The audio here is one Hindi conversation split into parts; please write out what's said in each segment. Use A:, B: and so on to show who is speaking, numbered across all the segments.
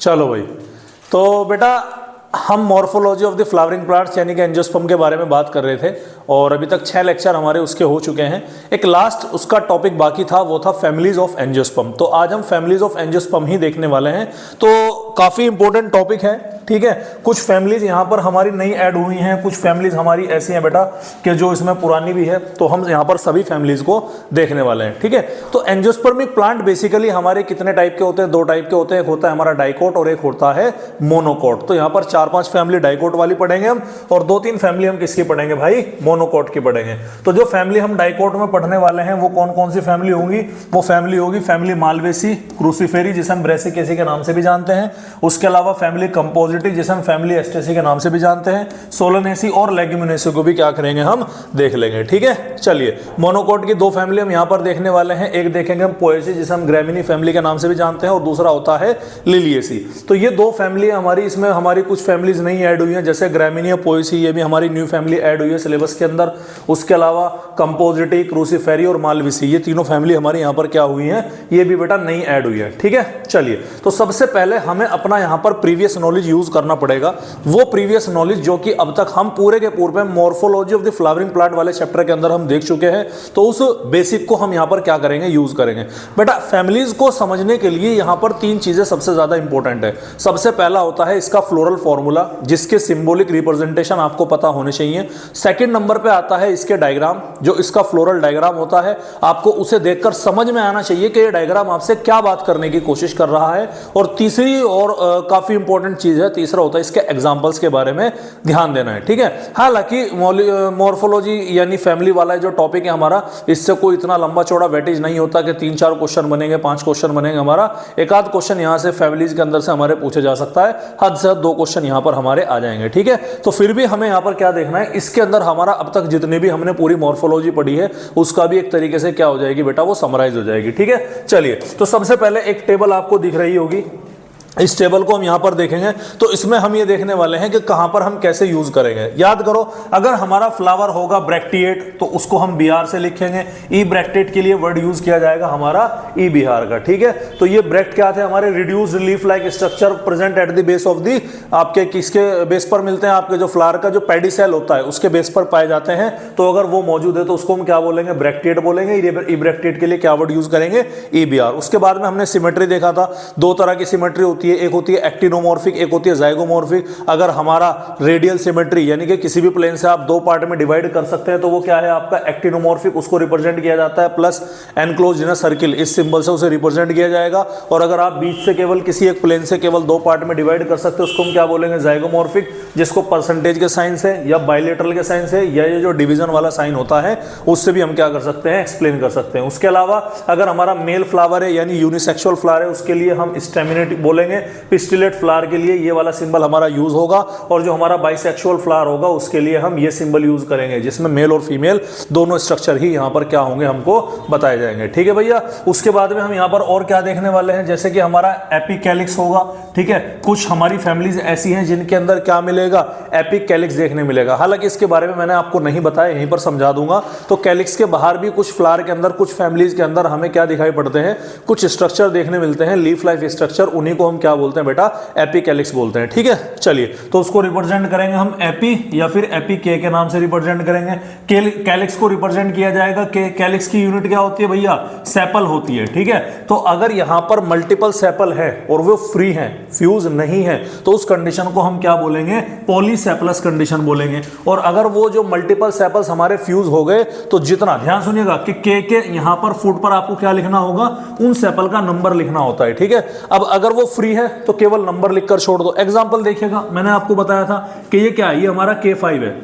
A: चलो भाई, तो बेटा हम morphology of the flowering plants यानी कि एंजियोस्पर्म के बारे में बात कर रहे थे और अभी तक 6 लेक्चर हमारे उसके हो चुके हैं। एक लास्ट उसका टॉपिक बाकी था, वो था फैमिलीज ऑफ एंजियोस्पर्म। तो आज हम फैमिलीज ऑफ एंजियोस्पर्म ही देखने वाले हैं। तो काफी इंपॉर्टेंट टॉपिक है, ठीक है। कुछ फैमिलीज यहाँ पर हमारी नई ऐड हुई हैं, कुछ फैमिलीज हमारी ऐसी हैं बेटा कि जो इसमें पुरानी भी है। तो हम यहाँ पर सभी फैमिलीज को देखने वाले हैं, ठीक है। तो एंजियोस्पर्मिक प्लांट बेसिकली हमारे कितने टाइप के होते हैं? 2 टाइप के होते हैं। एक होता है हमारा डाइकोट और एक होता है मोनोकोट। तो यहाँ पर 4-5 फैमिली डाइकोट वाली पढ़ेंगे हम और 2-3 फैमिली हम किसकी पढ़ेंगे भाई? मोनोकोट की पढ़ेंगे। तो जो फैमिली हम डाइकोट में पढ़ने वाले हैं वो कौन कौन सी फैमिली होंगी? वो फैमिली होगी फैमिली मालवेसी क्रूसीफेरी, जिसे हम ब्रेसिकेसी के नाम से भी जानते हैं। उसके अलावा फैमिली कंपोजिटी, जिसे हम फैमिली एस्टेसी के नाम से भी जानते हैं। सोलनेसी और लेग्यूमिनेसी को भी क्या करेंगे? हम देख लेंगे, ठीक है। चलिए, मोनोकोट की 2 फैमिली हम यहाँ पर देखने वाले हैं। एक देखेंगे हम पोएसी, जिसे हम ग्रेमिनी फैमिली के नाम से भी जानते हैं, और दूसरा होता है लिलिएसी। तो ये 2 फैमिली हमारी, इसमें हमारी कुछ फैमिलीज नहीं ऐड हुई हैं, जैसे ग्रेमिनी पोएसी, ये भी हमारी न्यू फैमिली ऐड हुई है सिलेबस के अंदर। उसके अलावा कंपोजिटी, क्रूसीफेरी और मालवेसी, ये तीनों फैमिली हमारी यहाँ पर क्या हुई हैं? ये भी बेटा नई ऐड हुई है, ठीक है। चलिए, तो सबसे पहले हमें अपना यहाँ पर प्रीवियस नॉलेज यूज करना पड़ेगा। वो प्रीवियस नॉलेज जो कि अब तक हम पूरे के पूरे morphology of the flowering plant वाले चैप्टर के अंदर हम देख चुके हैं। तो उस बेसिक को हम यहाँ पर क्या करेंगे? यूज करेंगे। बेटा फैमिलीज को समझने के लिए यहाँ पर 3 चीजें सबसे ज्यादा इंपॉर्टेंट है। सबसे पहला होता है इसका फ्लोरल फॉर्मूला, जिसके सिंबॉलिक रिप्रेजेंटेशन आपको पता होने चाहिए। सेकंड नंबर पे आता है इसके डायग्राम, जो इसका फ्लोरल डायग्राम होता है। आपको उसे देखकर समझ में आना चाहिए कि ये डायग्राम आपसे क्या बात करने की कोशिश कर रहा है। और तीसरी और काफी इंपॉर्टेंट चीज है, तीसरा होता है इसके एग्जांपल्स के बारे में ध्यान देना है, ठीक है। हालांकि मॉर्फोलॉजी यानी फैमिली वाला जो टॉपिक है हमारा, इससे कोई इतना लंबा चौड़ा वेटेज नहीं होता कि 3-4 क्वेश्चन बनेंगे, 5 क्वेश्चन बनेंगे। हमारा एक आध क्वेश्चन यहाँ से फैमिलीज के अंदर से हमारे पूछे जा सकता है, हद से हद 2 क्वेश्चन यहाँ पर हमारे आ जाएंगे, ठीक है। तो फिर भी हमें यहाँ पर क्या देखना है? इसके अंदर हमारा अब तक जितनी भी हमने पूरी मॉर्फोलॉजी पढ़ी है उसका भी एक तरीके से क्या हो जाएगी बेटा? वो समराइज हो जाएगी, ठीक है। चलिए, तो सबसे पहले एक टेबल आपको दिख रही होगी, इस टेबल को हम यहां पर देखेंगे। तो इसमें हम ये देखने वाले हैं कि कहां पर हम कैसे यूज करेंगे। याद करो, अगर हमारा फ्लावर होगा ब्रैक्टिएट तो उसको हम बिहार से लिखेंगे। ई ब्रैक्टिएट के लिए वर्ड यूज किया जाएगा हमारा ई बिहार का, ठीक है। तो ये ब्रैक्ट क्या थे? हमारे reduced leaf like structure present at the base of the, आपके किसके बेस पर मिलते हैं? आपके जो फ्लावर का जो पेडिसेल होता है उसके बेस पर पाए जाते हैं। तो अगर वो मौजूद है तो उसको हम क्या बोलेंगे? ब्रैक्टिएट बोलेंगे। ई ब्रैक्टिएट के लिए क्या वर्ड यूज करेंगे? ई बिहार। उसके बाद में हमने सिमेट्री देखा था। 2 तरह की सिमेट्री एक होती है एक्टिनोमॉर्फिक, एक होती है जाइगोमॉर्फिक। अगर हमारा रेडियल सिमेट्री यानी कि किसी भी प्लेन से आप 2 पार्ट में डिवाइड कर सकते हैं तो वो क्या है? आपका एक्टिनोमॉर्फिक। उसको रिप्रेजेंट किया जाता है प्लस एनक्लोज्ड इन अ सर्किल, इस सिंबल से उसे रिप्रेजेंट किया जाएगा। और अगर आप बीच से केवल किसी एक प्लेन से केवल 2 पार्ट में डिवाइड कर सकते हैं उसको हम क्या बोलेंगे? जाइगोमॉर्फिक, जिसको परसेंटेज के साइन से या बाइलेटरल के साइन से या ये जो डिवीजन वाला साइन होता है उससे भी हम क्या कर सकते हैं? एक्सप्लेन कर सकते हैं। उसके अलावा अगर हमारा मेल फ्लावर है यानी यूनिसेक्सुअल फ्लावर है उसके लिए हम स्टेमिनेट बोलेंगे। पिस्टिलेट फ्लावर के लिए ये वाला सिंबल हमारा यूज होगा। और जो हमारा बाइसेक्सुअल फ्लावर होगा उसके लिए हम ये सिंबल यूज करेंगे, जिसमें मेल और फीमेल दोनों स्ट्रक्चर ही यहाँ पर क्या होंगे? हमको बताए जाएंगे, ठीक है भैया। उसके बाद में हम यहाँ पर और क्या देखने वाले हैं? जैसे कि हमारा एपिकैलिक्स होगा, ठीक है। कुछ हमारी फैमिलीज ऐसी हैं जिनके अंदर क्या मिलेगा? एपिकैलिक्स देखने मिलेगा। हालांकि इसके बारे में मैंने आपको नहीं बताया, यहीं पर समझा दूंगा। तो कैलिक्स के बाहर भी कुछ फ्लावर के अंदर, कुछ फैमिलीज के अंदर हमें क्या दिखाई पड़ते हैं? कुछ स्ट्रक्चर देखने मिलते हैं, लीफ लाइक स्ट्रक्चर। उन्हीं को हम क्या बोलते हैं बेटा? एपिकैलिक्स बोलते हैं, ठीक है। चलिए, तो उसको रिप्रेजेंट करेंगे हम एपी या फिर एपीके के नाम से रिप्रेजेंट करेंगे। कैलिक्स को रिप्रेजेंट किया जाएगा। कैलिक्स की यूनिट क्या होती है भैया? सेपल होती है, ठीक है। तो अगर यहां पर मल्टीपल सेपल है और वो फ्री है, फ्यूज नहीं है, तो उस कंडीशन को हम क्या बोलेंगे? पॉलीसेपलस कंडीशन बोलेंगे। और अगर वो जो मल्टीपल सेपल्स हमारे फ्यूज हो गए तो जितना, ध्यान सुनिएगा कि के यहां पर फुट पर आपको क्या लिखना होगा? उन सेपल का नंबर लिखना होता है, ठीक है। अब अगर वो फ्री है तो केवल नंबर लिखकर छोड़ दो। एग्जांपल देखिएगा, मैंने आपको बताया था कि ये क्या है? ये हमारा K5 है।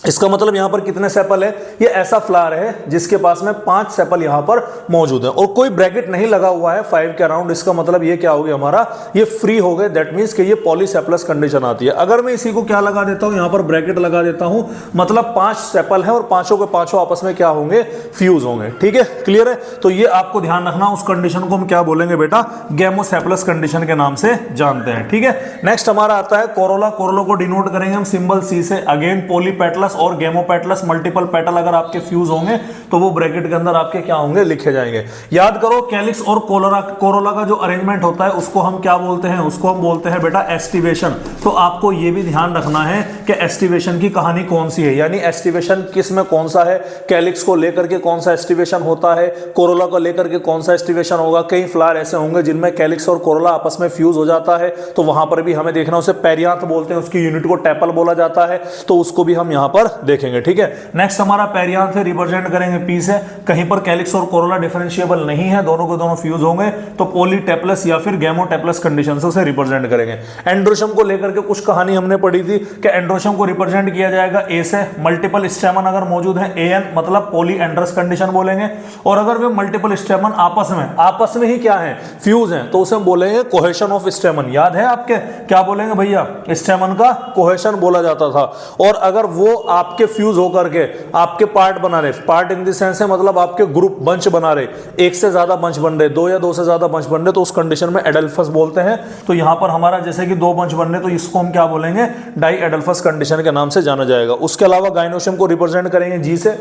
A: इसका मतलब यहां पर कितने सेपल है? ये ऐसा फ्लावर है जिसके पास में 5 सेपल यहां पर मौजूद है और कोई ब्रैकेट नहीं लगा हुआ है 5 के अराउंड। इसका मतलब ये क्या हो गया हमारा? ये फ्री हो गए। दैट मींस कि ये पॉलीसेपलस कंडीशन आती है। अगर मैं इसी को क्या लगा देता हूं? यहां पर ब्रैकेट लगा देता हूं, मतलब 5 सेपल है और पांचों के पांचों आपस में क्या होंगे? फ्यूज होंगे, ठीक है। क्लियर है? तो ये आपको ध्यान रखना, उस कंडीशन को हम क्या बोलेंगे बेटा? गैमोसेपलस कंडीशन के नाम से जानते हैं, ठीक है। नेक्स्ट हमारा आता है कोरोला। कोरोला को डिनोट करेंगे हम सिंबल C से। अगेन पॉलीपेटलस, गेमोपेटलस और गेमोपेटलस मल्टीपल पेटल अगर आपके फ्यूज होंगे तो वो ब्रैकेट के अंदर आपके क्या होंगे, लिखे जाएंगे। याद करो कैलिक्स और कोरोला का जो अरेंजमेंट होता है उसको हम क्या बोलते हैं, उसको हम बोलते हैं बेटा एस्टिवेशन। तो आपको ये भी ध्यान रखना है कि एस्टिवेशन की कहानी कौन सी है, यानी एस्टिवेशन किस में कौन सा है, कैलिक्स को लेकर के कौन सा एस्टिवेशन होता है, कोरोला को लेकर के कौन सा एस्टिवेशन होगा। कई फ्लावर ऐसे होंगे जिनमें कैलिक्स और कोरोला आपस में फ्यूज हो जाता है, तो वहां पर भी हमें देखना, उसे पेरियांथ बोलते हैं, उसकी यूनिट को टेपल बोला जाता है, तो उसको भी हम यहां पर देखेंगे। ठीक है, नेक्स्ट हमारा पेरियांथ रिप्रेजेंट करेंगे पी से। कहीं पर कैलिक्स और कोरोला डिफरेंशिएबल नहीं है, दोनों को दोनों फ्यूज होंगे, तो पॉलीटेप्लस या फिर गेमोटेप्लस कंडीशन से उसे रिप्रेजेंट करेंगे। एंड्रोशम को लेकर के कुछ कहानी हमने पढ़ी थी कि एंड्रोशम को रिप्रेजेंट किया जाएगा ए से, मल्टीपल स्टेमन अगर मौजूद है एन मतलब पॉलीएंड्रस कंडीशन बोलेंगे, और अगर वे मल्टीपल स्टेमन आपस में ही क्या है, फ्यूज हैं, तो उसे हम बोलेंगे कोहेशन ऑफ स्टेमन। याद है आपके, क्या बोलेंगे भैया, स्टेमन का कोहेशन बोला जाता था। और अगर वो आपके फ्यूज होकर के आपके पार्ट बना रहे, पार्ट इन द सेंस है मतलब आपके ग्रुप बंच बना रहे, एक से ज्यादा बंच बन रहे, दो या दो से ज्यादा बंच बन रहे, तो उस कंडीशन में एडल्फस बोलते हैं। तो यहां पर हमारा जैसे कि दो बंच बन रहे, तो इसको हम क्या बोलेंगे, डाई एडल्फस कंडीशन के नाम से जाना जाएगा। उसके अलावा गाइनोशियम को रिप्रेजेंट करेंगे जी से,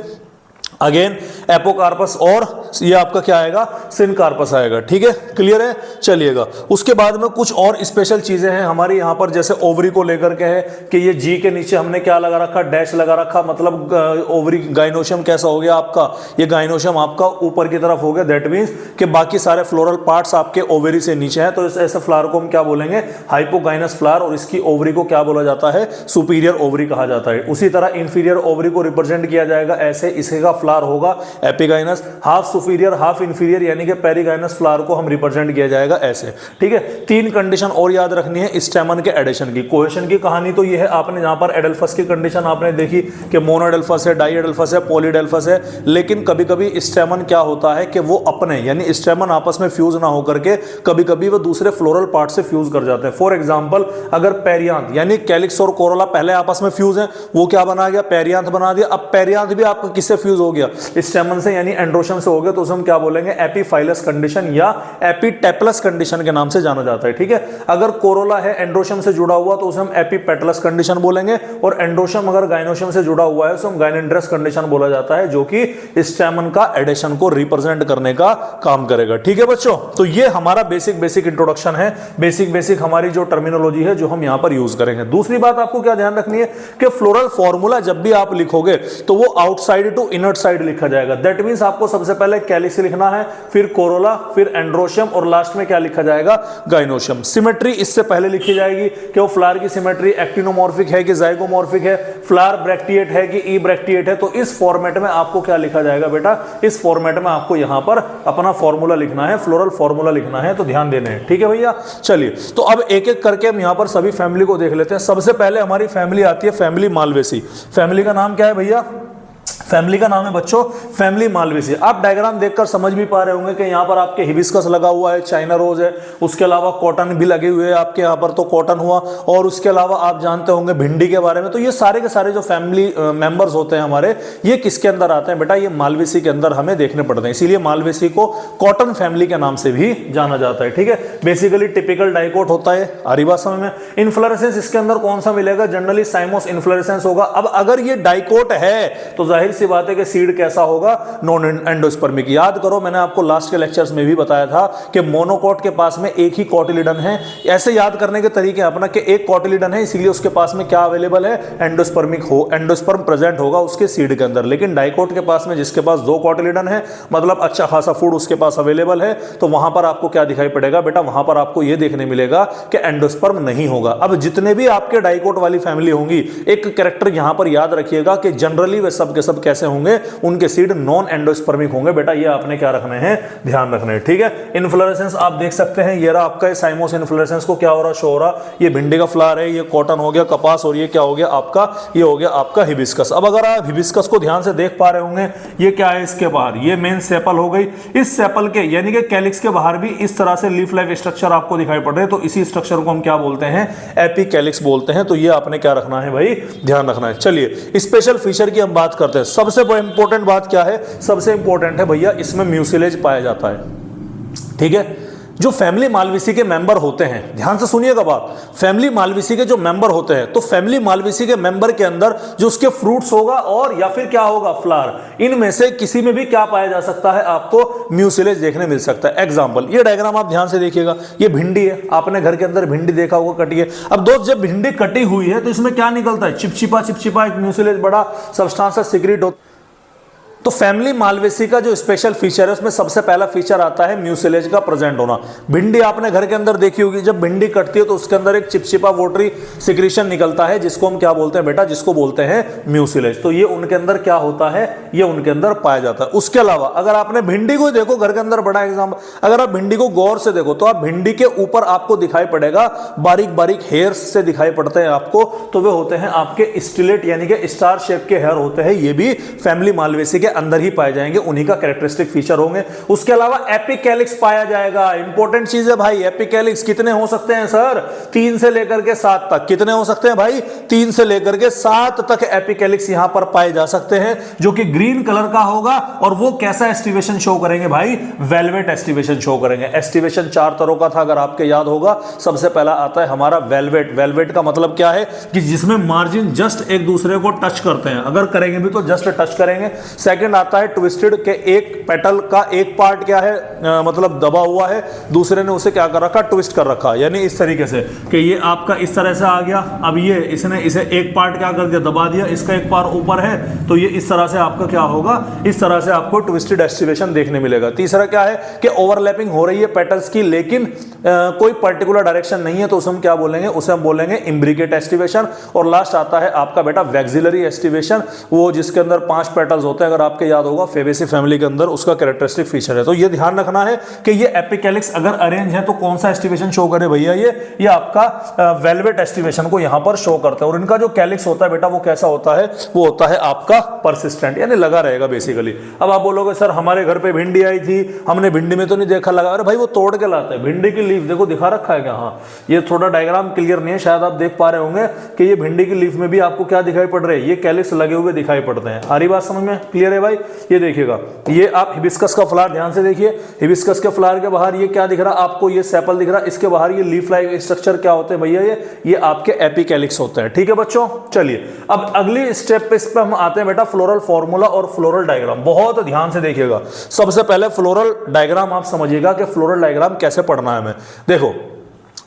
A: अगेन एपोकार्पस, और ये आपका क्या आएगा, सिनकार्पस आएगा। ठीक है, क्लियर है, चलिएगा। उसके बाद में कुछ और स्पेशल चीजें हैं हमारी यहाँ पर, जैसे ओवरी को लेकर के है कि ये जी के नीचे हमने क्या लगा रखा, डैश लगा रखा, मतलब ओवरी गाइनोशियम कैसा हो गया आपका, ये गाइनोशियम आपका ऊपर की तरफ हो गया, दैट मीन्स कि बाकी सारे फ्लोरल पार्ट्स आपके ओवरी से नीचे हैं, तो ऐसे फ्लावर को हम क्या बोलेंगे, हाइपोगाइनस फ्लावर, और इसकी ओवरी को क्या बोला जाता है, सुपीरियर ओवरी कहा जाता है। उसी तरह इंफीरियर ओवरी को रिप्रेजेंट किया जाएगा ऐसे, इसका फ्लावर होगा epigynous, half superior half inferior यानी कि पेरिगाइनस फ्लावर को हम रिप्रेजेंट किया जाएगा ऐसे। ठीक है, तीन कंडीशन और याद रखनी है स्टेमन के एडिशन की। कोहेशन की कहानी तो ये है, आपने यहां पर एडल्फस की कंडीशन आपने देखी कि मोनो एडल्फस है, डाई एडल्फस है, पॉलीडेल्फस है, लेकिन कभी कभी स्टेमन क्या होता है कि वो अपने यानी स्टेमन आपस में फ्यूज ना होकर के कभी कभी वो दूसरे फ्लोरल पार्ट से फ्यूज कर जाते हैं। फॉर एग्जांपल अगर पेरियांथ यानी कैलिक्स और कोरोला पहले आपस में फ्यूज है, वो क्या बना गया, पेरियांथ बना दिया। अब पेरियांथ भी आपका किससे फ्यूज हो गया, स्टेमन से यानी एंड्रोशम से हो गया, तो उसे हम क्या बोलेंगे, एपीफाइलस कंडीशन या एपीटेपलस कंडीशन के नाम से जाना जाता है। ठीक है, अगर कोरोला है एंड्रोशम से जुड़ा हुआ तो उसे हम एपीपेटलस कंडीशन बोलेंगे, और एंड्रोशम अगर गाइनोशम से जुड़ा हुआ है तो हम गाइनेंड्रस कंडीशन बोला जाता है, जो कि स्टेमन का एडिशन को रिप्रेजेंट करने का काम करेगा। ठीक है बच्चों, तो ये हमारा बेसिक इंट्रोडक्शन है, बेसिक हमारी जो टर्मिनोलॉजी है जो हम यहां पर यूज करेंगे। दूसरी बात आपको क्या ध्यान रखनी है कि फ्लोरल फॉर्मूला जब भी आप लिखोगे तो वो आउटसाइड टू इनर साइड लिखा जाएगा। दैट मींस आपको सबसे पहले कैलिक्स लिखना है, फिर कोरोला, फिर एंड्रोशियम, और लास्ट में क्या लिखा जाएगा, गाइनोशियम। सिमेट्री इससे पहले लिखी जाएगी कि वो फ्लावर की सिमेट्री एक्टिनोमॉर्फिक है कि जाइगोमॉर्फिक है, फ्लावर ब्रैक्टिएट है कि ई ब्रैक्टिएट है। तो इस फॉर्मेट में आपको क्या लिखा जाएगा बेटा, इस फॉर्मेट में आपको यहां पर अपना फॉर्मूला लिखना है, फ्लोरल फॉर्मूला लिखना है, तो ध्यान देने हैं। ठीक है भैया, चलिए तो अब एक एक करके हम यहां पर सभी फैमिली को देख लेते हैं। सबसे पहले हमारी फैमिली आती है फैमिली मालवेसी। फैमिली का नाम क्या है भैया, फैमिली का नाम है बच्चों फैमिली मालवेसी। आप डायग्राम देखकर समझ भी पा रहे होंगे कि यहाँ पर आपके हिबिस्कस लगा हुआ है, चाइना रोज है, उसके अलावा कॉटन भी लगे हुए हैं आपके यहाँ पर, तो कॉटन हुआ, और उसके अलावा आप जानते होंगे भिंडी के बारे में। तो ये सारे के सारे जो फैमिली मेंबर्स होते हैं हमारे, ये किसके अंदर आते हैं बेटा, ये मालवेसी के अंदर हमें देखने पड़ते हैं, इसीलिए मालवेसी को कॉटन फैमिली के नाम से भी जाना जाता है। ठीक है, बेसिकली टिपिकल डाइकोट होता है, हरी भाषा में। इन्फ्लोरेसेंस इसके अंदर कौन सा मिलेगा, जनरली साइमोस इन्फ्लोरेसेंस होगा। अब अगर ये डाइकोट है तो जाहिर सी बात है कि सीड कैसा होगा, नॉन एंडोस्पर्मिक। याद करो मैंने आपको लास्ट के लेक्चर्स में भी बताया था कि मोनोकॉट के पास में एक ही कॉटिलिडन है। ऐसे याद करने के तरीके अपना कि एक कॉटिलिडन है इसीलिए उसके पास में क्या अवेलेबल है, एंडोस्पर्मिक हो, एंडोस्पर्म प्रेजेंट होगा उसके सीड के अंदर। लेकिन डाइकोट के पास में जिसके पास दो कॉटिलिडन है, मतलब अच्छा खासा फूड उसके पास अवेलेबल है, तो वहां पर आपको क्या दिखाई पड़ेगा बेटा, वहां पर आपको यह देखने मिलेगा कि एंडोस्पर्म नहीं होगा। अब जितने भी आपके डाइकोट वाली फैमिली होंगी, एक कैरेक्टर यहां पर याद रखिएगा कि जनरली वे सब के सब कैसे होंगे, उनके सीड नॉन एंडोस्पर्मिक होंगे। बेटा ये आपने क्या रखने हैं, ध्यान रखने हैं। ठीक है, इन्फ्लोरेसेंस आप देख सकते हैं, ये रहा आपका साइमोस इन्फ्लोरेसेंस को क्या हो रहा, शो हो रहा, ये भिंडी का फ्लावर है, ये कॉटन हो गया, कपास, और ये क्या हो गया आपका, ये हो गया आपका हिबिस्कस। अब अगर आप हिबिस्कस को ध्यान से देख पा रहे होंगे, ये क्या है इसके बाहर, ये मेन सेपल हो गई। इस सेपल के यानी कि कैलिक्स के बाहर भी इस तरह से लीफ लाइक स्ट्रक्चर आपको दिखाई पड़ रहे हैं, तो इसी स्ट्रक्चर को हम क्या बोलते हैं, एपिकैलिक्स बोलते हैं। तो ये आपने क्या रखना है भाई, ध्यान रखना है। चलिए स्पेशल फीचर की हम बात करते हैं। सबसे इंपॉर्टेंट बात क्या है, सबसे इंपॉर्टेंट है भैया इसमें म्यूसिलेज पाया जाता है। ठीक है, जो फैमिली मालवीसी के मेंबर होते हैं, ध्यान से सुनिएगा बात, फैमिली मालवीसी के जो मेंबर होते हैं, तो फैमिली मालवीसी के मेंबर के अंदर जो उसके फ्रूट्स होगा और या फिर क्या होगा, फ्लावर, इनमें से किसी में भी क्या पाया जा सकता है, आपको म्यूसिलेज देखने मिल सकता है। एग्जांपल, ये डायग्राम आप ध्यान से देखिएगा, ये भिंडी है, आपने घर के अंदर भिंडी देखा होगा कटी है। अब दोस्त जब भिंडी कटी हुई है तो इसमें क्या निकलता है, चिपचिपा चिपचिपा एक म्यूसिलेज बड़ा सब्सटेंस सीक्रेट होता है। तो फैमिली मालवेसी का जो स्पेशल फीचर है उसमें सबसे पहला फीचर आता है म्यूसिलेज का प्रेजेंट होना। भिंडी आपने घर के अंदर देखी होगी, जब भिंडी कटती है तो उसके अंदर एक चिपचिपा वोटरी सिक्रीशन निकलता है, जिसको हम क्या बोलते हैं बेटा, जिसको बोलते हैं म्यूसिलेज। तो ये उनके अंदर क्या होता है, ये उनके अंदर पाया जाता है। उसके अलावा अगर आपने भिंडी को देखो घर के अंदर, बड़ा एग्जाम्पल, अगर आप भिंडी को गौर से देखो तो आप भिंडी के ऊपर आपको दिखाई पड़ेगा बारीक बारीक हेयर्स से दिखाई पड़ते हैं आपको, तो वे होते हैं आपके स्टिलेट यानी कि स्टार शेप के हेयर होते हैं। ये भी फैमिली मालवेसी के अंदर ही पाए जाएंगे, उन्हीं का कैरेक्टरिस्टिक फीचर होंगे। उसके अलावा एपिकैलिक्स पाया जाएगा, इंपॉर्टेंट चीज है भाई। एपिकैलिक्स कितने हो सकते हैं सर, 3 से लेकर के 7 तक। कितने हो सकते हैं भाई, 3 से लेकर के 7 तक एपिकैलिक्स यहां पर पाए जा सकते हैं, जो कि ग्रीन कलर का होगा। और वो कैसा एस्टिवेशन शो करेंगे भाई, वेलवेट एस्टिवेशन शो करेंगे। एस्टिवेशन 4 तरह का था, अगर आपके याद होगा। सबसे पहला आता है हमारा वेलवेट। वेलवेट का मतलब क्या है कि जिसमें मार्जिन जस्ट एक दूसरे को टच करते हैं, अगर करेंगे भी तो जस्ट टच करेंगे। सेकंड आता है ट्विस्टेड के एक पेटल का एक पार्ट क्या है, मतलब दबा हुआ है, दूसरे ने उसे क्या कर रखा, ट्विस्ट कर रखा, यानी इस तरीके से कि ये आपका इस तरह से आ गया। अब ये इसने इसे एक पार्ट क्या कर दिया, दबा दिया, इसका एक पार्ट ऊपर है, तो ये इस तरह से आपका क्या होगा, इस तरह से आपको ट्विस्टेड एस्टिवेशन देखने मिलेगा। तीसरा क्या है कि ओवरलैपिंग हो रही है पेटल्स की, लेकिन कोई पर्टिकुलर डायरेक्शन नहीं है, तो उसे हम क्या बोलेंगे, उसे हम बोलेंगे इम्ब्रिकेट एस्टिवेशन। और लास्ट आता है आपका बेटा वैक्सिलरी एस्टिवेशन, वो जिसके अंदर 5 पेटल्स होते हैं, अगर आपके याद होगा फेबेसी फैमिली के अंदर, उसका कैरेक्टरिस्टिक फीचर है। तो ये ध्यान रखना है कि ये एपिकैलिक्स अगर अरेंज है तो कौन सा एस्टिवेशन शो करे भैया, ये आपका वेलवेट एस्टिवेशन को यहां पर शो करता है। और इनका जो कैलिक्स होता है बेटा वो कैसा होता है, वो होता है आपका परसिस्टेंट, यानी लगा रहेगा बेसिकली। अब आप बोलोगे सर हमारे घर पे भिंडी आई थी, हमने भिंडी में तो नहीं देखा लगा। अरे भाई वो तोड़ के लाते हैं, भिंडी की लीफ देखो दिखा रखा है क्या, हाँ ये थोड़ा डायग्राम क्लियर नहीं है, शायद आप देख पा रहे होंगे कि ये भिंडी की लीफ में भी आपको क्या दिखाई पड़ रहे हैं, ये कैलिक्स लगे हुए दिखाई पड़ते हैं। सारी बात समझ में क्लियर है भाई। ये देखिएगा, ये आप हिबिस्कस का फ्लावर ध्यान से देखिए, हिबिस्कस के फ्लावर के बाहर ये क्या दिख रहा है आपको, ये सेपल दिख रहा है, इसके बाहर ये लीफ लाइक स्ट्रक्चर क्या होते हैं भैया, ये आपके एपिकैलिक्स होते हैं। ठीक है बच्चों, चलिए अब अगली स्टेप पे इस पे हम आते हैं बेटा, फ्लोरल फॉर्मूला और फ्लोरल डायग्राम। बहुत ध्यान से देखिएगा, सबसे पहले फ्लोरल डायग्राम आप समझिएगा कि फ्लोरल डायग्राम कैसे पढ़ना है हमें। देखो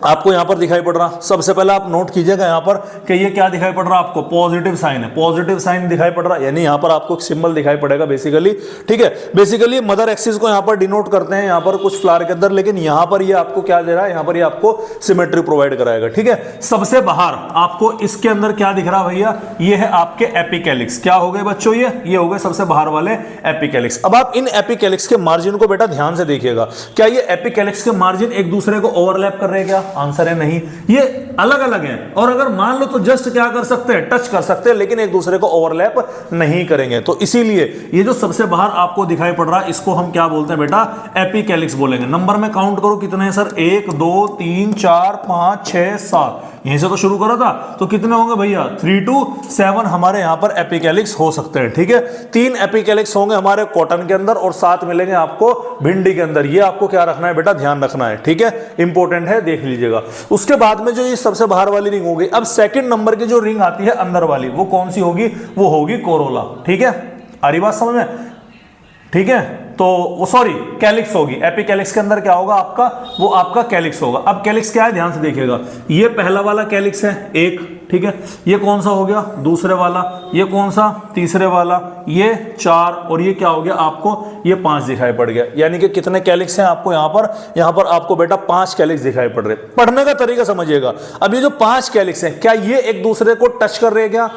A: आपको यहां पर दिखाई पड़ रहा, सबसे पहले आप नोट कीजिएगा यहां पर कि ये क्या दिखाई पड़ रहा है आपको, पॉजिटिव साइन है, पॉजिटिव साइन दिखाई पड़ रहा है, यानी यहां पर आपको एक सिंबल दिखाई पड़ेगा बेसिकली। ठीक है, बेसिकली मदर एक्सिस को यहां पर डिनोट करते हैं यहां पर कुछ फ्लावर के अंदर, लेकिन यहां पर ये आपको क्या दे रहा है, यहां पर ये आपको सिमेट्री प्रोवाइड कराएगा। ठीक है, सबसे बाहर आपको इसके अंदर क्या दिख रहा भैया, ये है आपके एपिकैलिक्स। क्या हो गए बच्चों, ये हो गए सबसे बाहर वाले एपिकैलिक्स। अब आप इन एपिकैलिक्स के मार्जिन को बेटा ध्यान से देखिएगा, क्या ये एपिकैलिक्स के मार्जिन एक दूसरे को ओवरलैप कर रहे हैं क्या, आंसर है नहीं, ये अलग अलग हैं। और अगर मान लो तो जस्ट क्या कर सकते हैं, टच कर सकते हैं, लेकिन एक दूसरे को ओवरलैप नहीं करेंगे। तो इसीलिए ये जो सबसे बाहर आपको दिखाई पड़ रहा है, इसको हम क्या बोलते हैं बेटा, एपिकैलिक्स बोलेंगे। नंबर में काउंट करो कितने हैं सर, 1 2 3 4 5 6 7, यहीं से तो शुरू करा था, तो कितने होंगे भैया, 3 to 7 हमारे यहां पर एपिकैलिक्स हो सकते हैं। ठीक है, 3 एपिकैलिक्स होंगे हमारे कॉटन के अंदर और 7 मिलेंगे आपको भिंडी के अंदर। ये आपको क्या रखना है बेटा, ध्यान रखना है। ठीक है, इंपॉर्टेंट है, देख लीजिएगा। उसके बाद में जो ये सबसे बाहर वाली रिंग होगी, अब सेकंड नंबर की जो रिंग आती है अंदर वाली, वो कौन सी होगी, वो होगी कोरोला। ठीक है, आ रही बात समझ में। ठीक है, तो वो सॉरी कैलिक्स होगी, एपिकैलिक्स के अंदर क्या होगा आपका, वो आपका कैलिक्स होगा। अब कैलिक्स क्या है ध्यान से देखिएगा, ये पहला वाला कैलिक्स है एक, ठीक है, ये कौन सा हो गया, दूसरे वाला, ये कौन सा, तीसरे वाला, ये 4, और ये क्या हो गया आपको, ये 5 दिखाई पड़ गया। यानी कि कितने कैलिक्स हैं आपको यहाँ पर आपको बेटा 5 कैलिक्स दिखाई पड़ रहे। पढ़ने का तरीका समझिएगा। अब ये जो 5 कैलिक्स हैं, क्या ये एक दूसरे को टच कर रहे हैं क्या,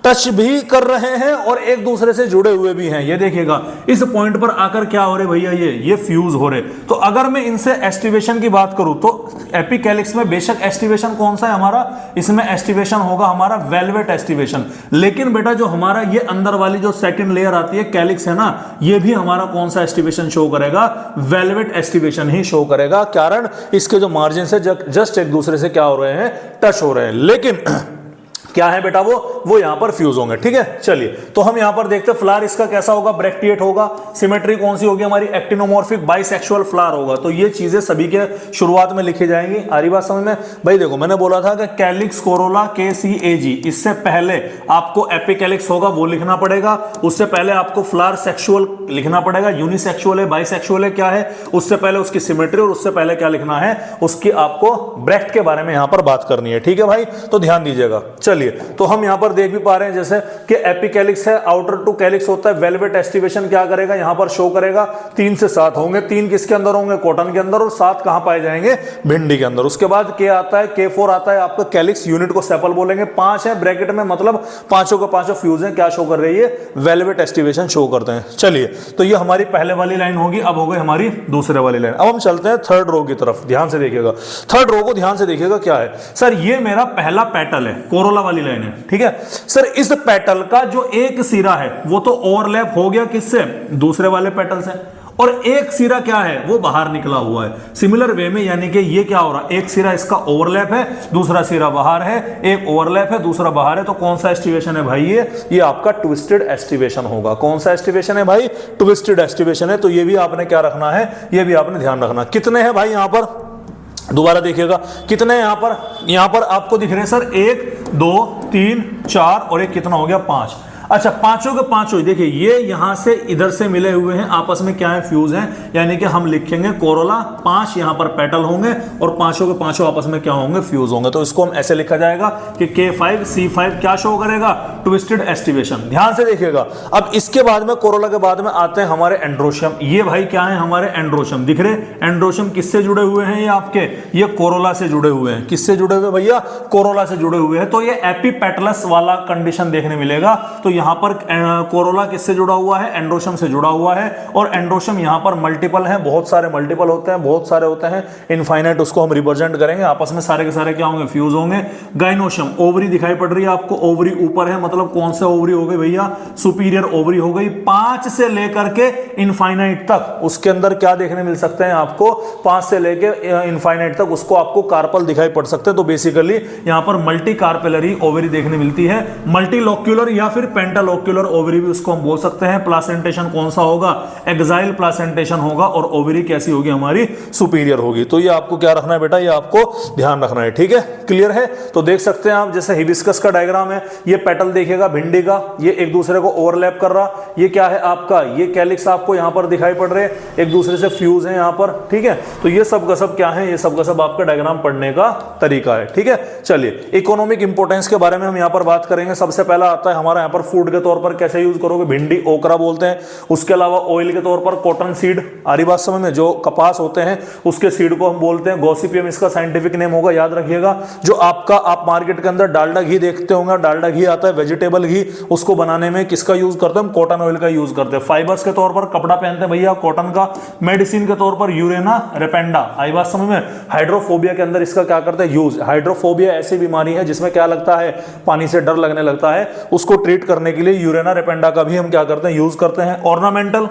A: टच भी कर रहे हैं और एक दूसरे से जुड़े हुए भी हैं। ये देखिएगा, इस पॉइंट पर आकर क्या हो रहे भैया, ये फ्यूज हो रहे। तो अगर मैं इनसे एस्टिवेशन की बात करूं तो एपिकैलिक्स में बेशक एस्टिवेशन कौन सा है हमारा, इसमें एस्टिवेशन होगा हमारा वेलवेट एस्टिवेशन। लेकिन बेटा जो हमारा ये अंदर वाली जो सेकंड लेयर आती है कैलिक्स है ना, ये भी हमारा कौन सा एस्टिवेशन शो करेगा, वेलवेट एस्टिवेशन ही शो करेगा। कारण इसके जो मार्जिन से जस्ट एक दूसरे से क्या हो रहे हैं, टच हो रहे हैं। लेकिन क्या है बेटा, वो वो यहाँ पर फ्यूज होंगे। ठीक है, चलिए तो हम यहाँ पर देखते हैं फ्लावर इसका कैसा होगा, ब्रैक्टिएट होगा। सिमेट्री कौन सी होगी हमारी, एक्टिनोमॉर्फिक बाइसेक्सुअल फ्लावर होगा। तो ये चीजें सभी के शुरुआत में लिखी जाएंगी। आ रही बात समझ में भाई? देखो मैंने बोला था कि कैलिक्स कोरोला KCAG, इससे पहले आपको एपिकैलिक्स होगा वो लिखना पड़ेगा, उससे पहले आपको फ्लावर सेक्सुअल लिखना पड़ेगा, यूनिसेक्सुअल है बाइसेक्सुअल है क्या है, उससे पहले उसकी सिमेट्री, और उससे पहले क्या लिखना है, उसकी आपको ब्रेक्ट के बारे में यहां पर बात करनी है। ठीक है भाई, तो ध्यान दीजिएगा। चलिए तो हम यहां पर देख भी पा रहे हैं जैसे कि एपिकैलिक्स है, आउटर टू कैलिक्स होता है, वेलवेट एस्टिवेशन क्या करेगा यहां पर शो करेगा, 3 से 7 होंगे। 3 किसके अंदर होंगे, कॉटन के अंदर, और 7 कहां पाए जाएंगे, भिंडी के अंदर। उसके बाद K आता है, K4 आता है आपका कैलिक्स, यूनिट को सेपल बोलेंगे। 5 है ब्रैकेट में, मतलब पांचों के पांचों फ्यूज हैं, क्या शो कर रही है, वेलवेट एस्टिवेशन शो करते हैं। चलिए तो ये हमारी पहले वाली लाइन होगी। अब हो गई हमारी दूसरे वाली लाइन। अब हम चलते हैं थर्ड रो की तरफ। ध्यान से देखिएगा, थर्ड रो को ध्यान से देखिएगा क्या है। सर ये मेरा पहला पेटल है, कोरोला वाली लाइन है। ठीक है सर, इस पेटल का जो एक सिरा है वो तो ओवरलैप हो गया किससे, दूसरे वाले पेटल से, और एक सिरा क्या है, वो बाहर निकला हुआ है। सिमिलर वे में यानी कि ये क्या हो रहा है, एक सिरा इसका ओवरलैप है, दूसरा सिरा बाहर है, एक ओवरलैप है, दूसरा बाहर है। तो कौन सा एस्टिवेशन है भाई, ये आपका ट्विस्टेड एस्टिवेशन होगा। कौन सा एस्टिवेशन है भाई, ट्विस्टेड एस्टिवेशन है। तो ये भी आपने क्या रखना है, ये भी आपने ध्यान रखना। कितने हैं भाई यहां पर, दोबारा देखिएगा कितने हैं यहां पर आपको दिख रहे हैं सर, 1 2 3 4 और एक कितना हो गया, 5। अच्छा, पांचों के पांचों देखिए ये यहां से इधर से मिले हुए हैं, आपस में क्या है, फ्यूज हैं। यानी कि हम लिखेंगे कोरोला, 5 यहां पर पेटल होंगे और पांचों के पांचों आपस में क्या होंगे, फ्यूज होंगे। तो इसको हम ऐसे लिखा जाएगा कि K5 C5 क्या शो करेगा, ट्विस्टेड एस्टिवेशन। ध्यान से देखिएगा। अब इसके बाद में कोरोला के बाद में आते हैं हमारे एंड्रोशियम। ये भाई क्या है, हमारे एंड्रोशियम दिख रहे। एंड्रोशियम किससे जुड़े हुए हैं, ये आपके ये कोरोला से जुड़े हुए हैं। किससे जुड़े हुए भैया, कोरोला से जुड़े हुए हैं। तो ये एपिपेटलस वाला कंडीशन देखने मिलेगा। तो यहां पर कोरोला किससे जुड़ा हुआ है, एंड्रोशियम से जुड़ा हुआ है। और एंड्रोशियम यहां पर मल्टीपल है, बहुत सारे मल्टीपल होते हैं, बहुत सारे होते हैं, इनफाइनाइट उसको हम रिप्रेजेंट करेंगे। आपस में सारे के सारे क्या होंगे, फ्यूज होंगे। गाइनोशियम, ओवरी दिखाई पड़ रही है आपको, ओवरी ऊपर है, मतलब कौन सा ओवरी हो गई भैया, सुपीरियर ओवरी हो गई। 5 से लेकर के इनफाइनाइट तक उसके अंदर क्या देखने मिल सकते हैं आपको, 5 से लेकर इनफाइनाइट तक उसको आपको कार्पल दिखाई पड़ सकते हैं। तो बेसिकली यहां पर मल्टी कार्पेलरी ओवरी देखने मिलती है। मल्टीलोक्यूलर या फिर पेंटालोक्यूलर ओवरी भी उसको हम बोल सकते हैं। प्लासेंटेशन कौन सा होगा, एक्साइल प्लासेंटेशन होगा। और ओवरी कैसी होगी हमारी, सुपीरियर होगी। तो ये आपको क्या रखना है बेटा, ये आपको ध्यान रखना है। ठीक है, क्लियर है। तो देख सकते हैं आप, जैसे हिबिस्कस का डायग्राम है, ये पेटल देखिएगा भिंडी का, ये एक दूसरे को ओवरलैप कर रहा। ये क्या है आपका, ये कैलिक्स आपको यहां पर दिखाई पड़ रहे, एक दूसरे से फ्यूज है यहां पर। ठीक है, तो ये सब का सब क्या है, ये सब का सब आपका डायग्राम पढ़ने का तरीका है। ठीक है, चलिए इकोनॉमिक इंपोर्टेंस के बारे में हम यहां पर बात करेंगे। सबसे पहला आता है हमारा यहां पर फूड के तौर पर कैसे यूज करोगे, भिंडी ओकरा बोलते हैं। उसके अलावा ऑयल के तौर पर कॉटन सीड, आ रही बात समझ में, जो कपास होते हैं उसके सीड को हम बोलते हैं गॉसिपियम, इसका साइंटिफिक नेम होगा, याद रखिएगा। जो आपका आप मार्केट के अंदर डालडा घी देखते होंगे, डालडा घी आता है वेजिटेबल घी, उसको बनाने में किसका यूज करते हैं हम, कॉटन ऑयल का यूज करते हैं। फाइबर्स के तौर पर कपड़ा पहनते हैं भैया कॉटन का। मेडिसिन के तौर पर यूरेना रेपेंडा, आई बात समझ में। हाइड्रोफोबिया के अंदर इसका क्या करते हैं, यूज। हाइड्रोफोबिया ऐसी बीमारी है जिसमें क्या लगता है, पानी से डर लगने लगता है, उसको ट्रीट करने के लिए यूरेना रेपेंडा का भी हम क्या करते हैं, यूज करते हैं। ऑर्नामेंटल,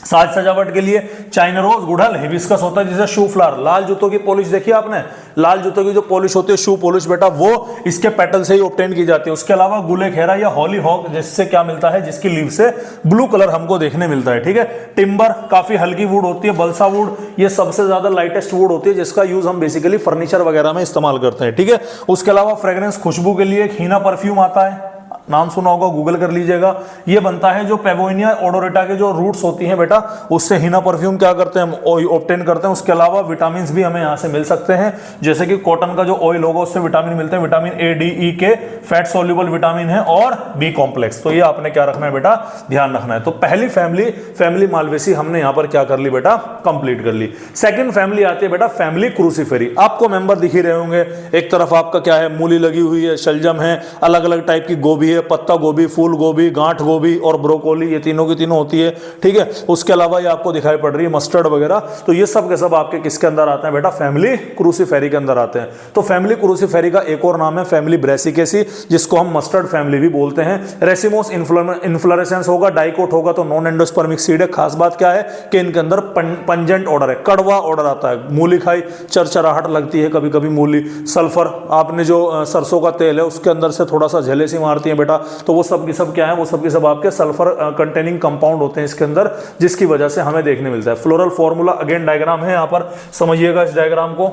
A: साज सजावट के लिए चाइना रोज, गुड़हल, हिबिस्कस होता है, जैसे शू फ्लावर। लाल जूतों की पॉलिश देखी आपने, लाल जूतों की जो पॉलिश होती है शू पॉलिश बेटा, वो इसके पेटल से ही ऑब्टेन की जाती है। उसके अलावा गुले खेरा या हॉली हॉक, जिससे क्या मिलता है, जिसकी लीव से ब्लू कलर हमको देखने मिलता है। ठीक है, टिम्बर काफी हल्की वुड होती है, बल्सा वुड ये सबसे ज्यादा लाइटेस्ट वुड होती है, जिसका यूज हम बेसिकली फर्नीचर वगैरह में इस्तेमाल करते हैं। ठीक है, उसके अलावा फ्रेग्रेंस, खुशबू के लिए हीना परफ्यूम आता है, नाम सुना होगा, गूगल कर लीजिएगा। ये बनता है जो पेवोनिया ओडोरेटा के जो रूट्स होती हैं बेटा, उससे हीना परफ्यूम क्या करते हैं, हम ऑब्टेन करते हैं। उसके अलावा विटामिन भी हमें यहाँ से मिल सकते हैं, जैसे कि कॉटन का जो ऑयल होगा उससे विटामिन मिलते हैं, विटामिन A, D, E के फैट सोल्यूबल विटामिन है, और B कॉम्प्लेक्स। तो ये आपने क्या रखना है बेटा, ध्यान रखना है। तो पहली फैमिली मालवेसी हमने यहाँ पर क्या कर ली बेटा, कंप्लीट कर ली। सेकंड फैमिली आती है बेटा फैमिली क्रूसीफेरी। आपको मेंबर दिख ही रहे होंगे, एक तरफ आपका क्या है, मूली लगी हुई है, शलजम है, अलग अलग टाइप की गोभी है, है, पत्ता गोभी, फूल गोभी, गांठ गोभी और ब्रोकोली, ये तीनों की तीनों होती है, ठीक है। उसके अलावा ये आपको दिखाई पड़ रही है मस्टर्ड वगैरह, तो ये सब के सब आपके किसके अंदर आते हैं बेटा, फैमिली क्रूसीफेरी के अंदर आते हैं। तो फैमिली क्रूसीफेरी का एक और नाम है फैमिली ब्रेसिकेसी, जिसको हम मस्टर्ड फैमिली भी बोलते हैं। रेसिमोस इन्फ्लोरेसेंस होगा, डाइकोट होगा तो नॉन एंडोस्पर्मिक सीड है। खास बात क्या है कि इनके अंदर पंजेंट ऑर्डर है, कड़वा ऑर्डर आता है। मूली खाई, चरचराहट लगती है कभी कभी मूली। सल्फर, आपने जो सरसों का तेल है उसके अंदर से थोड़ा सा झले सी मारती है बेटा, तो वो सब की सब क्या है, वो सब की सब आपके सल्फर कंटेनिंग कंपाउंड होते हैं इसके अंदर, जिसकी वजह से हमें देखने मिलता है। फ्लोरल फॉर्मूला अगेन डायग्राम है, यहाँ पर समझिएगा इस डायग्राम को,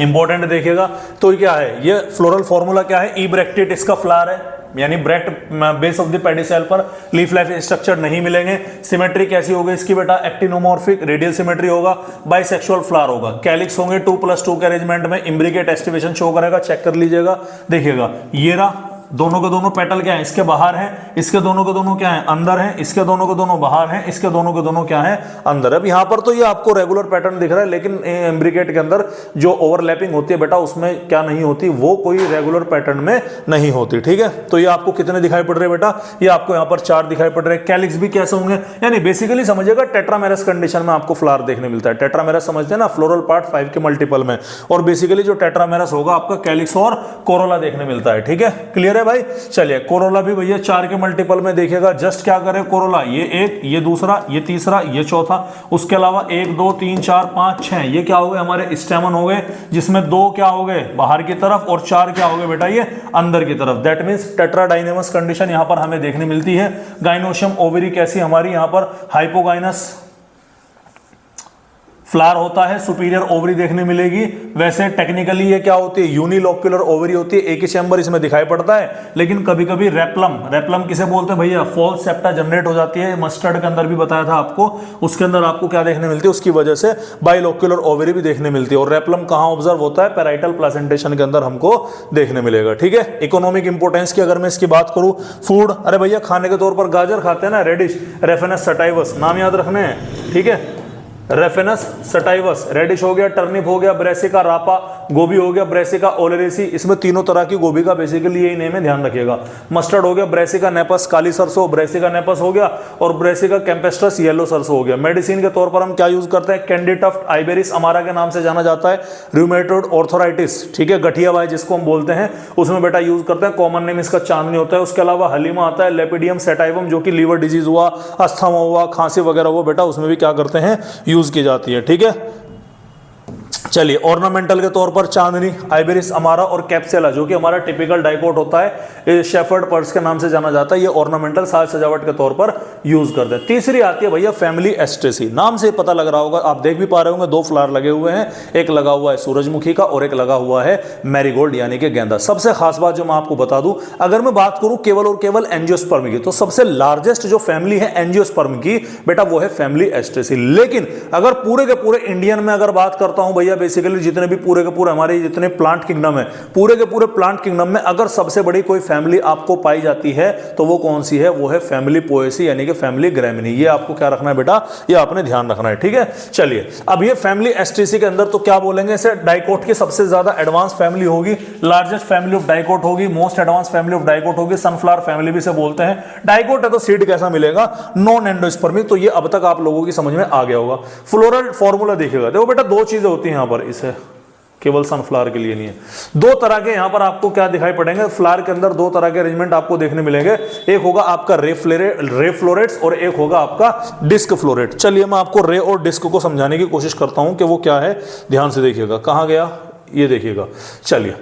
A: इंपॉर्टेंट देखिएगा। तो क्या है ये फ्लोरल फॉर्मूला, क्या है, इब्रेक्टेड इसका फ्लावर है, यानी Brecht base of the pedicel पर लीफ लाइफ स्ट्रक्चर नहीं मिलेंगे। सिमेट्री कैसी होगी इसकी बेटा, एक्टिनोमॉर्फिक रेडियल सिमेट्री होगा, बाइसेक्सुअल फ्लावर होगा, कैलिक्स होंगे 2+2 के अरेंजमेंट में, इम्ब्रिकेट एस्टिवेशन शो करेगा, चेक कर लीजिएगा, देखिएगा ये रहा। दोनों के दोनों पेटल क्या है, इसके बाहर है, इसके दोनों के दोनों क्या है, अंदर है, इसके दोनों के दोनों बाहर है, इसके दोनों के दोनों क्या है, अंदर। अब यहाँ पर तो ये आपको रेगुलर पैटर्न दिख रहा है, लेकिन एम्ब्रिकेट के अंदर जो ओवरलैपिंग होती है बेटा, उसमें क्या नहीं होती, वो कोई रेगुलर पैटर्न में नहीं होती, ठीक है। तो ये आपको कितने दिखाई पड़ रहे हैं बेटा, ये आपको यहाँ पर 4 दिखाई पड़ रहे हैं। कैलिक्स भी कैसे होंगे, यानी बेसिकली समझिएगा टेट्रामेरस कंडीशन में आपको फ्लावर देखने मिलता है। टेट्रामेरस समझते हैं ना, फ्लोरल पार्ट 5 के मल्टीपल में, और बेसिकली जो टेट्रामेरस होगा आपका कैलिक्स और कोरोला देखने मिलता है, ठीक है। क्लियर है भाई, चलिए। कोरोला भी भैया 4 के मल्टीपल में देखिएगा, जस्ट क्या करे कोरोला, ये एक, ये दूसरा, ये तीसरा, ये चौथा, उसके अलावा 1 2 3 4 5 6, ये क्या हो गए हमारे स्टेमन हो गए, जिसमें 2 क्या हो गए बाहर की तरफ और 4 क्या हो गए बेटा ये अंदर की तरफ। दैट मींस टेट्राडाइनेमस कंडीशन यहां पर हमें देखने मिलती है। गाइनोशियम ओवरी कैसी हमारी यहां पर हाइपोगाइनस फ्लावर होता है, सुपीरियर ओवरी देखने मिलेगी। वैसे टेक्निकली ये क्या होती है, यूनिलोक्युलर ओवरी होती है, एक ही चैम्बर इसमें दिखाई पड़ता है, लेकिन कभी कभी रेप्लम किसे बोलते हैं भैया, फॉल्स सेप्टा जनरेट हो जाती है। मस्टर्ड के अंदर भी बताया था आपको, उसके अंदर आपको क्या देखने मिलती है, उसकी वजह से बाइलोक्युलर ओवरी भी देखने मिलती है। और रेप्लम कहां ऑब्जर्व होता है, पैराइटल प्लेसेंटेशन के अंदर हमको देखने मिलेगा, ठीक है। इकोनॉमिक इंपोर्टेंस की अगर मैं इसकी बात करूं, फूड, अरे भैया खाने के तौर पर गाजर खाते हैं ना, रेडिश, रेफेनस सटाइवस, नाम याद रखने हैं, ठीक है। रेफेनस सटाइवस, रेडिश हो गया, टर्निप हो गया, ब्रेसिका रापा, गोभी हो गया, ब्रेसिका ओलेरेसी, इसमें तीनों तरह की गोभी का बेसिकली यही नेम है, ध्यान रखिएगा। मस्टर्ड हो गया, ब्रेसिका नेपस काली सरसों, ब्रेसिका नेपस हो गया, और ब्रेसिका कैम्पेस्ट्रस येलो सरसों हो गया। मेडिसिन के तौर पर हम क्या यूज करते हैं, कैंडीटफ्ट आइबेरिस अमारा के नाम से जाना जाता है। रूमेटोइड ऑर्थराइटिस, ठीक है, गठिया भाई जिसको हम बोलते हैं, उसमें बेटा यूज करते हैं, कॉमन नेम इसका चांदनी होता है। उसके अलावा हलीमा आता है, लेपिडियम सेटाइवम जो कि लीवर डिजीज हुआ, अस्थमा हुआ, खांसी वगैरह वो बेटा उसमें भी क्या करते हैं, यूज की जाती है, ठीक है। चलिए, ऑर्नामेंटल के तौर पर चांदनी, आइबेरिस अमारा और कैप्सेला जो कि हमारा टिपिकल डाइकोट होता है, शेफर्ड पर्स के नाम से जाना जाता है, ये ऑर्नामेंटल साज सजावट के तौर पर यूज करते हैं। तीसरी आती है भैया फैमिली एस्ट्रेसी, नाम से पता लग रहा होगा, आप देख भी पा रहे होंगे, 2 फ्लावर लगे हुए हैं, एक लगा हुआ है सूरजमुखी का और एक लगा हुआ है मैरीगोल्ड यानी कि गेंदा। सबसे खास बात जो मैं आपको बता दूं, अगर मैं बात करूं केवल और केवल एंजियोस्पर्म की, तो सबसे लार्जेस्ट जो फैमिली है एंजियोस्पर्म की बेटा वो है फैमिली एस्ट्रेसी। लेकिन अगर पूरे के पूरे इंडियन में अगर बात करता हूं भैया, बेसिकली जितने भी पूरे के पूरे हमारे जितने प्लांट किंगडम है, पूरे के पूरे प्लांट किंगडम में अगर सबसे बड़ी कोई फैमिली आपको पाई जाती है तो वो कौन सी है, वो है फैमिली पोएसी यानी कि फैमिली ग्रैमिनी। ये आपको क्या रखना है बेटा, ये आपने ध्यान रखना है, ठीक है। चलिए, अब ये फैमिली एस्ट्रेसी के अंदर तो क्या बोलेंगे, इसे डाइकोट की सबसे ज्यादा एडवांस फैमिली होगी, लार्जेस्ट फैमिली ऑफ डाइकोट होगी, most advance family of dicot होगी, सनफ्लावर फैमिली भी इसे बोलते हैं। डाइकोट है तो सीड कैसा मिलेगा, नॉन एंडोस्पर्मिक, तो ये अब तक आप लोगों की समझ में आ गया होगा। फ्लोरल फॉर्मूला देखिएगा, देखो बेटा 2 चीजें होती हैं यहां पर, इसे केवल सनफ्लावर के लिए नहीं है, 2 तरह के यहां पर आपको क्या दिखाई पड़ेंगे, फ्लावर के अंदर 2 तरह के अरेंजमेंट आपको देखने मिलेंगे। एक होगा आपका रे फ्लोरेट्स और एक होगा आपका डिस्क फ्लोरेट। चलिए मैं आपको रे और डिस्क को समझाने की कोशिश करता हूं कि वो क्या है, ध्यान से देखिएगा। कहां गया, ये देखिएगा। चलिए,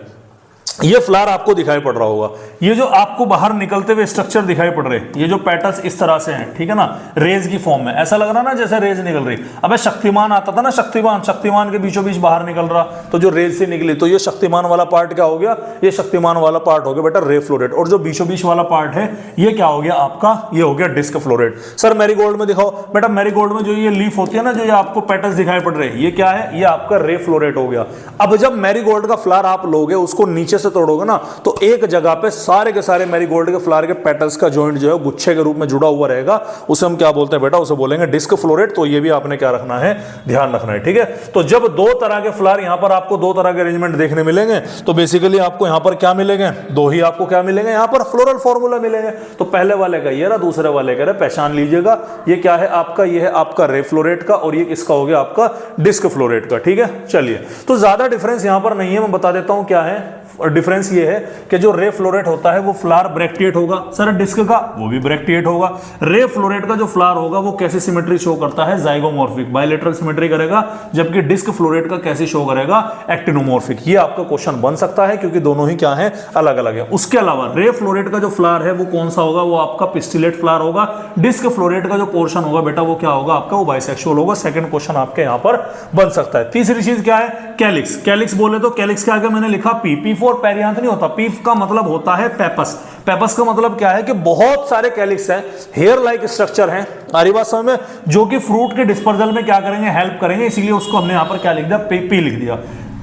A: ये फ्लावर आपको दिखाई पड़ रहा होगा, ये जो आपको बाहर निकलते हुए स्ट्रक्चर दिखाई पड़ रहे हैं, ये जो पेटल्स इस तरह से हैं, ठीक है ना, रेज की फॉर्म में, ऐसा लग रहा ना जैसे रेज निकल रही। अबे शक्तिमान आता था ना, शक्तिमान के बीचों बीच बाहर निकल रहा, तो जो रेज से निकली, तो ये शक्तिमान वाला पार्ट क्या हो गया, ये शक्तिमान वाला पार्ट हो गया बेटा रे फ्लोरेट। और जो बीचों बीच वाला पार्ट है ये क्या हो गया आपका, ये हो गया डिस्क फ्लोरेट। सर मैरीगोल्ड में दिखाओ बेटा, मैरीगोल्ड में जो ये लीफ होती है ना, जो ये आपको पेटल्स दिखाई पड़ रहे हैं, ये क्या है, ये आपका रे फ्लोरेट हो गया। अब जब मैरीगोल्ड का फ्लावर आप लोगे, उसको नीचे से से तोड़ोगे ना तो एक जगह पे सारे के सारे मैरीगोल्ड के फ्लावर के पेटल्स का जॉइंट जो है गुच्छे के रूप में जुड़ा हुआ रहेगा, उसे हम क्या बोलते हैं बेटा, उसे बोलेंगे डिस्क फ्लोरेट। तो ये भी आपने क्या रखना है, ध्यान रखना है, ठीक है। तो जब दो तरह के फ्लावर यहां पर आपको दो तरह के अरेंजमेंट देखने मिलेंगे तो बेसिकली आपको यहां पर क्या मिलेंगे, दो ही आपको क्या मिलेंगे, यहां पर फ्लोरल फॉर्मूला मिलेंगे। तो पहले वाले का ये रहा, दूसरे वाले का पहचान लीजिएगा, ये क्या है आपका, ये है आपका रे फ्लोरेट का और ये किसका हो गया आपका डिस्क फ्लोरेट का, ठीक है। चलिए, तो ज्यादा डिफरेंस यहां पर नहीं है, मैं बता देता हूं क्या है। डिफरेंस ये है कि जो रे फ्लोरेट होता है वो फ्लावर ब्रैक्टिएट होगा, सर डिस्क का वो भी ब्रैक्टिएट होगा। रे फ्लोरेट का जो फ्लावर होगा वो कैसी सिमेट्री शो करता है, जाइगोमॉर्फिक, बायलैटरल सिमेट्री करेगा, जबकि डिस्क फ्लोरेट का कैसे शो करेगा, एक्टिनोमॉर्फिक। ये आपका क्वेश्चन बन सकता है क्योंकि दोनों ही क्या है, अलग अलग है। उसके अलावा रे फ्लोरेट का जो फ्लावर है वो कौन सा होगा, वो आपका पिस्टिलेट फ्लावर होगा। डिस्क फ्लोरेट का जो पोर्शन होगा बेटा वो क्या होगा आपका, वो बाइसेक्सुअल होगा। सेकंड क्वेश्चन आपके यहां पर बन सकता है। तीसरी चीज क्या है, कैलिक्स। कैलिक्स बोले तो कैलिक्स के आगे मैंने लिखा पी फॉर पेरियांथ नहीं होता, पी का मतलब होता है पेपस। पेपस का मतलब क्या है कि बहुत सारे कैलिक्स हैं, हेयर लाइक स्ट्रक्चर हैं, आरी बात समझ में, जो कि फ्रूट के डिस्पर्जल में क्या करेंगे, हेल्प करेंगे, इसीलिए उसको हमने यहां पर क्या लिख दिया, पी लिख दिया।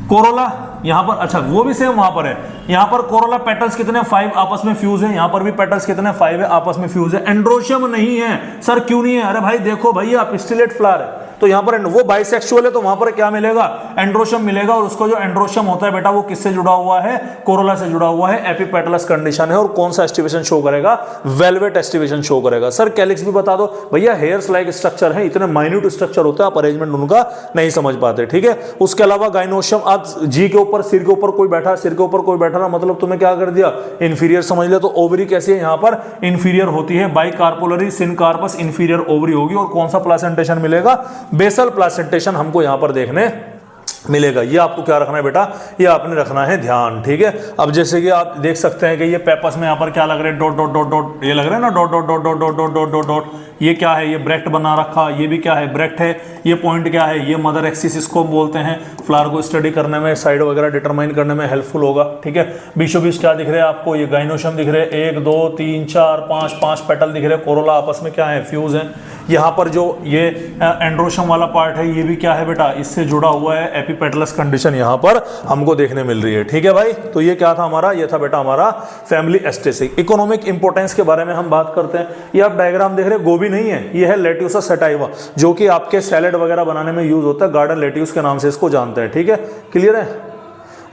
A: कोरोला यहां पर, अच्छा वो भी सेम वहां पर है, यहां पर कोरोला पेटल्स कितने 5 आपस में फ्यूज है, यहां पर भी पेटल्स कितने 5 है आपस में फ्यूज है। एंड्रोशियम नहीं है, सर क्यों नहीं है, अरे भाई देखो भैया पिस्टिलेट फ्लावर है तो यहां पर वो बाइसेक्सुअल है तो वहां पर क्या मिलेगा, एंड्रोशियम मिलेगा। और उसको जो एंड्रोशियम होता है बेटा वो किससे जुड़ा हुआ है, कोरोला से जुड़ा हुआ है, एपिपेटलस कंडीशन है। और कौन सा एस्टिवेशन शो करेगा, वेलवेट एस्टिवेशन शो करेगा। सर कैलिक्स भी बता दो भैया, हेयर्स लाइक स्ट्रक्चर है, इतने माइन्यूट स्ट्रक्चर होता है, आप अरेंजमेंट उनका नहीं समझ पाते, ठीक है। उसके अलावा गाइनोशियम, आप जी के ऊपर सिर के ऊपर कोई बैठा, सिर के ऊपर कोई बैठा ना, मतलब तुम्हें क्या कर दिया, इंफीरियर समझ ले। तो ओवरी कैसी है, यहां पर इंफीरियर होती है, बाइकार्पोलरी सिनकार्पस इंफीरियर ओवरी होगी। और कौन सा प्लासेंटेशन मिलेगा, बेसल प्लासेंटेशन हमको यहां पर देखने मिलेगा। ये आपको क्या रखना है बेटा, ये आपने रखना है ध्यान, ठीक है। अब जैसे कि आप देख सकते हैं कि ये पेपस में यहाँ पर क्या लग रहे हैं, डॉट डॉट डॉट डॉट, ये लग रहे हैं ना dot dot dot dot dot dot dot dot dot. ये क्या है, ये ब्रेक्ट बना रखा, ये भी क्या है, ब्रेक्ट है। ये पॉइंट क्या है, ये मदर एक्सिस इसको बोलते हैं। फ्लावर को स्टडी करने में, साइड वगैरह डिटरमाइन करने में हेल्पफुल होगा, ठीक है। बीचों बीच क्या दिख रहे हैं आपको, ये गाइनोशियम दिख रहे हैं, 1 2 3 4 5 पेटल दिख रहे हैं। कोरोला आपस में क्या है, फ्यूज है। यहाँ पर जो ये एंड्रोशियम वाला पार्ट है ये भी क्या है बेटा, इससे जुड़ा हुआ है, एपिपेटलस कंडीशन यहाँ पर हमको देखने मिल रही है, ठीक है भाई। तो ये क्या था हमारा, ये था बेटा हमारा फैमिली एस्टेसिक। इकोनॉमिक इंपोर्टेंस के बारे में हम बात करते हैं। ये आप डायग्राम देख रहे हैं, गोभी नहीं है, ये है लेट्यूसा सटाइवा, जो कि आपके सैलेड वगैरह बनाने में यूज होता है, गार्डन लेट्यूस के नाम से इसको जानते हैं, ठीक है, क्लियर है।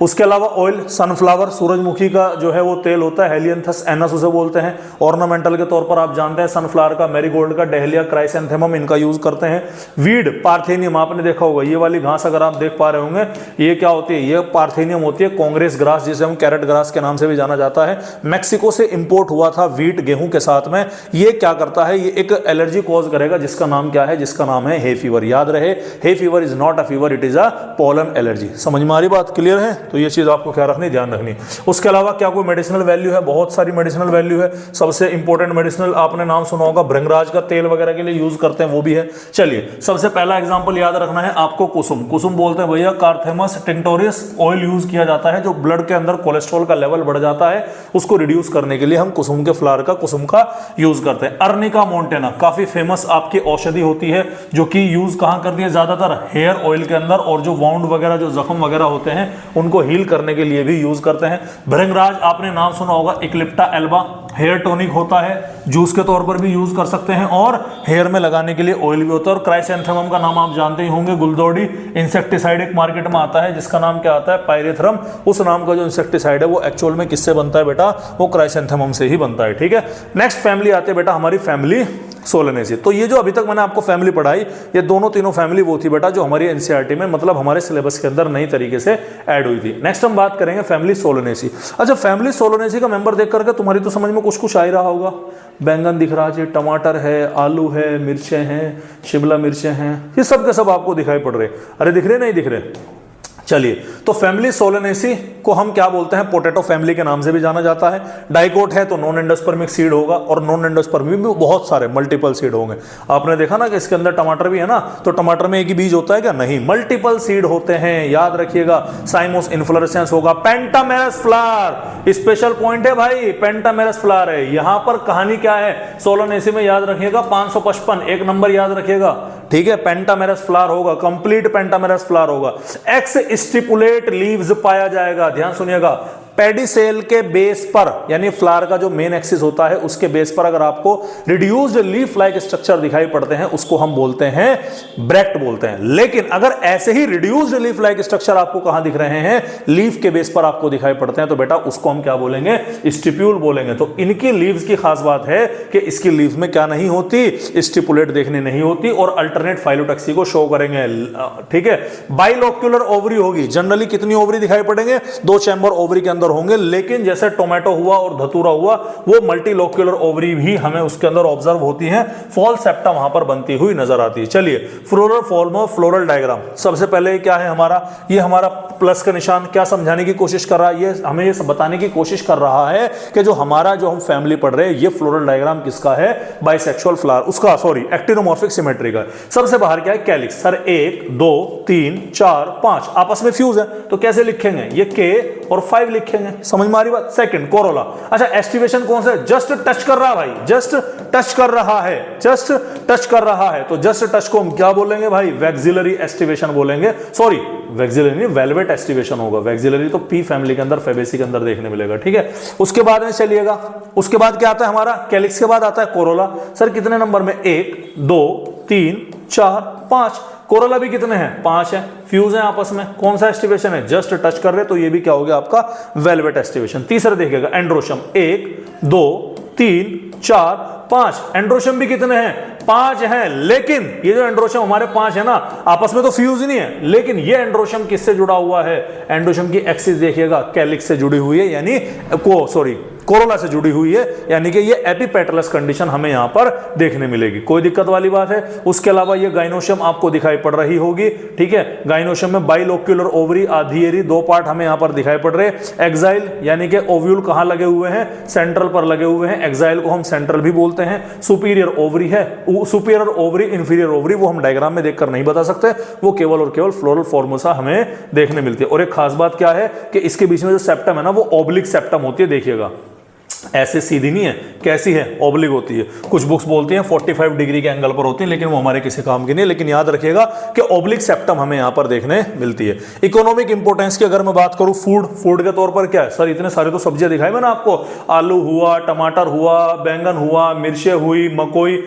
A: उसके अलावा ऑयल, सनफ्लावर, सूरजमुखी का जो है वो तेल होता है, हेलियंथस एनस उसे बोलते हैं। ऑर्नामेंटल के तौर पर आप जानते हैं सनफ्लावर का, मैरीगोल्ड का, डहलिया, क्राइसैंथेमम, इनका यूज करते हैं। वीड, पार्थेनियम, आपने देखा होगा, ये वाली घास अगर आप देख पा रहे होंगे, ये क्या होती है, ये पार्थेनियम होती है। कांग्रेस ग्रास, जिसे हम कैरेट ग्रास के नाम से भी जाना जाता है, मैक्सिको से इंपोर्ट हुआ था वीट, गेहूं के साथ में। ये क्या करता है, ये एक एलर्जी कॉज करेगा, जिसका नाम क्या है, जिसका नाम है हे फीवर। याद रहे, hay fever is not a fever, it is a pollen allergy. समझ में आ रही बात, क्लियर है। तो ये चीज आपको क्या रखनी, ध्यान रखनी। उसके अलावा क्या कोई मेडिसिनल वैल्यू है, बहुत सारी मेडिसिनल वैल्यू है। सबसे इंपॉर्टेंट मेडिसिनल आपने नाम सुना होगा, भृंगराज का तेल वगैरह के लिए यूज करते हैं, वो भी है। चलिए, सबसे पहला एग्जांपल याद रखना है आपको, कुसुम। कुसुम बोलते हैं भैया, कार्थेमस टिंक्टोरियस ऑयल यूज किया जाता है, जो ब्लड के अंदर कोलेस्ट्रॉल का लेवल बढ़ जाता है, उसको रिड्यूस करने के लिए हम कुसुम के फ्लावर का, कुसुम का यूज करते हैं। अर्निका मोंटेना काफी फेमस आपकी औषधि होती है, जो कि यूज कहां करती है, ज्यादातर हेयर ऑयल के अंदर, और जो वाउंड वगैरह, जो जख्म वगैरह होते हैं, उनको हील करने के लिए भी यूज करते हैं। भृंगराज आपने नाम सुना होगा, इक्लिप्टा एल्बा, हेयर टॉनिक होता है, जूस के तौर पर भी यूज कर सकते हैं, और हेयर में लगाने के लिए ऑयल भी होता है। और क्राइसैंथेमम का नाम आप जानते ही होंगे, गुलदौड़ी इंसेक्टिसाइड एक मार्केट में आता है, जिसका नाम क्या आता है, पायरेथ्रम। उस नाम का जो इंसेक्टिसाइड है वो एक्चुअल में किससे बनता है बेटा, वो क्राइसैंथेमम से ही बनता है, ठीक है। नेक्स्ट फैमिली आते हैं बेटा हमारी फैमिली सोलेनेसी। तो ये जो अभी तक मैंने आपको फैमिली पढ़ाई, ये दोनों तीनों फैमिली वो थी बेटा जो हमारी एनसीईआरटी में, मतलब हमारे सिलेबस के अंदर नई तरीके से ऐड हुई थी। नेक्स्ट हम बात करेंगे फैमिली सोलेनेसी। अच्छा, फैमिली सोलेनेसी का मेंबर देख करके तुम्हारी तो समझ में कुछ कुछ आ ही रहा होगा। बैंगन दिख रहा है, टमाटर है, आलू है, मिर्चें हैं, शिमला मिर्चें हैं, ये सब के सब आपको दिखाई पड़ रहे। अरे दिख रहे नहीं दिख रहे। चलिए, तो फैमिली सोलेनेसी को हम क्या बोलते हैं, पोटैटो फैमिली के नाम से भी जाना जाता है। डाइकोट है तो नॉन एंडोस्पर्मिक सीड होगा, और नॉन एंडोस्पर्मिक भी बहुत सारे मल्टीपल सीड होंगे। आपने देखा ना कि इसके अंदर टमाटर भी है ना, तो टमाटर में एक ही बीज होता है क्या, नहीं, मल्टीपल सीड होते हैं, याद रखिएगा। साइमोस इन्फ्लोरेसेंस होगा। पेंटामेरस फ्लावर स्पेशल पॉइंट है भाई, पेंटामेरस फ्लावर है। यहां पर कहानी क्या है सोलेनेसी में, याद रखिएगा 555, एक नंबर याद रखिएगा, ठीक है, पेंटामेरस फ्लावर होगा, कंप्लीट पेंटामेरस फ्लावर होगा। एक्स स्टिपुलेट लीव्स पाया जाएगा, ध्यान सुनिएगा। पेडिसेल के बेस पर, यानी फ्लावर का जो मेन एक्सिस होता है उसके बेस पर अगर आपको रिड्यूस्ड लीफ लाइक स्ट्रक्चर दिखाई पड़ते हैं उसको हम बोलते हैं ब्रैक्ट बोलते हैं। लेकिन अगर ऐसे ही रिड्यूस्ड लीफ लाइक स्ट्रक्चर आपको कहां दिख रहे हैं, लीफ के बेस पर आपको दिखाई पड़ते हैं, तो बेटा उसको हम क्या बोलेंगे, स्टिप्यूल बोलेंगे। तो इनकी लीव्स की खास बात है कि इसकी लीव्स में क्या नहीं होती, स्टिपुलेट देखने नहीं होती और अल्टरनेट फाइलोटैक्सी को शो करेंगे। ठीक है, बाइलोक्यूलर ओवरी होगी, जनरली कितनी ओवरी दिखाई पड़ेंगे, 2 चैम्बर ओवरी के होंगे। लेकिन जैसे टोमेटो हुआ और धतूरा हुआ, वो मल्टीलोक्यूलर ओवरी भी हमें उसके अंदर ऑब्जर्व होती हैं, फॉल सेप्टा वहां पर बनती हुई नजर आती है। चलिए, floral form of floral diagram. सबसे पहले क्या है हमारा, ये हमारा प्लस का निशान क्या समझाने की कोशिश कर रहा है, ये हमें ये बताने की कोशिश कर रहा है कि जो हम फैमिली पढ़ रहे हैं, ये फ्लोरल डायग्राम किसका है, बाइसेक्सुअल फ्लावर, उसका सॉरी एक्टिनोमॉर्फिक सिमेट्री का। सबसे बाहर क्या है, कैलिक्स। सर 1 2 3 4 5 आपस में फ्यूज है, तो कैसे लिखेंगे, ये K और 5 लिखेंगे, समझ में आ रही बात। सेकंड कोरोला, अच्छा एस्टिवेशन कौन सा, जस्ट टच कर रहा है भाई, जस्ट टच कर रहा है, जस्ट टच कर रहा है, तो जस्ट टच को हम क्या बोलेंगे भाई, वैक्सिलरी एस्टिवेशन बोलेंगे। सॉरी वैक्सिलरी नहीं, वेलवेट एस्टिवेशन होगा। वैक्सिलरी तो पी फैमिली के अंदर, फेबेसी के अंदर देखने मिलेगा। ठीक है, उसके बाद में चलिएगा, उसके बाद क्या आता है हमारा, कैलिक्स के बाद आता है कोरोला। सर कितने नंबर में, 1 2 3 4 5, कोरोला भी कितने हैं, 5 है, फ्यूज है आपस में। कौन सा एस्टिवेशन है, जस्ट टच कर रहे, तो ये भी क्या हो गया आपका वेलवेट एस्टिवेशन। तीसरा देखिएगा एंड्रोशम, 1 2 3 4 5, एंड्रोशम भी कितने हैं, 5 हैं। लेकिन ये जो एंड्रोशम हमारे 5 है ना, आपस में तो फ्यूज नहीं है, लेकिन ये एंड्रोशम किससे जुड़ा हुआ है, एंड्रोशम की एक्सिस देखिएगा कैलिक्स से जुड़ी हुई है, यानी कोरोला से जुड़ी हुई है, यानी कि ये एपिपेटलस कंडीशन हमें यहां पर देखने मिलेगी। कोई दिक्कत वाली बात है। उसके अलावा ये गाइनोशियम आपको दिखाई पड़ रही होगी। ठीक है, गाइनोशियम में बाइलोक्यूलर ओवरी, आधियरी, 2 पार्ट हमें यहां पर दिखाई पड़ रहे हैं। एक्साइल यानी कि ओव्यूल कहां लगे हुए हैं, सेंट्रल पर लगे हुए हैं, एक्साइल को हम सेंट्रल भी बोलते हैं। सुपीरियर ओवरी है, सुपीरियर ओवरी, इंफीरियर ओवरी, वो हम डायग्राम में देखकर नहीं बता सकते, वो केवल और केवल फ्लोरल फॉर्मोसा हमें देखने मिलती है। और एक खास बात क्या है कि इसके बीच में जो सेप्टम है ना, वो ओब्लिक सेप्टम होती है, देखिएगा ऐसे सीधी नहीं है, कैसी है, ओब्लिक होती है। कुछ बुक्स बोलती हैं 45 डिग्री के एंगल पर होती है, लेकिन वो हमारे किसी काम की नहीं। लेकिन याद रखिएगा कि ओब्लिक सेप्टम हमें यहां पर देखने मिलती है। इकोनॉमिक इंपोर्टेंस की अगर मैं बात करूं, फूड के तौर पर क्या है, सर इतने सारे तो सब्जियां दिखाई मैंने आपको, आलू हुआ, टमाटर हुआ, बैंगन हुआ, मिर्चें हुई, मकोई,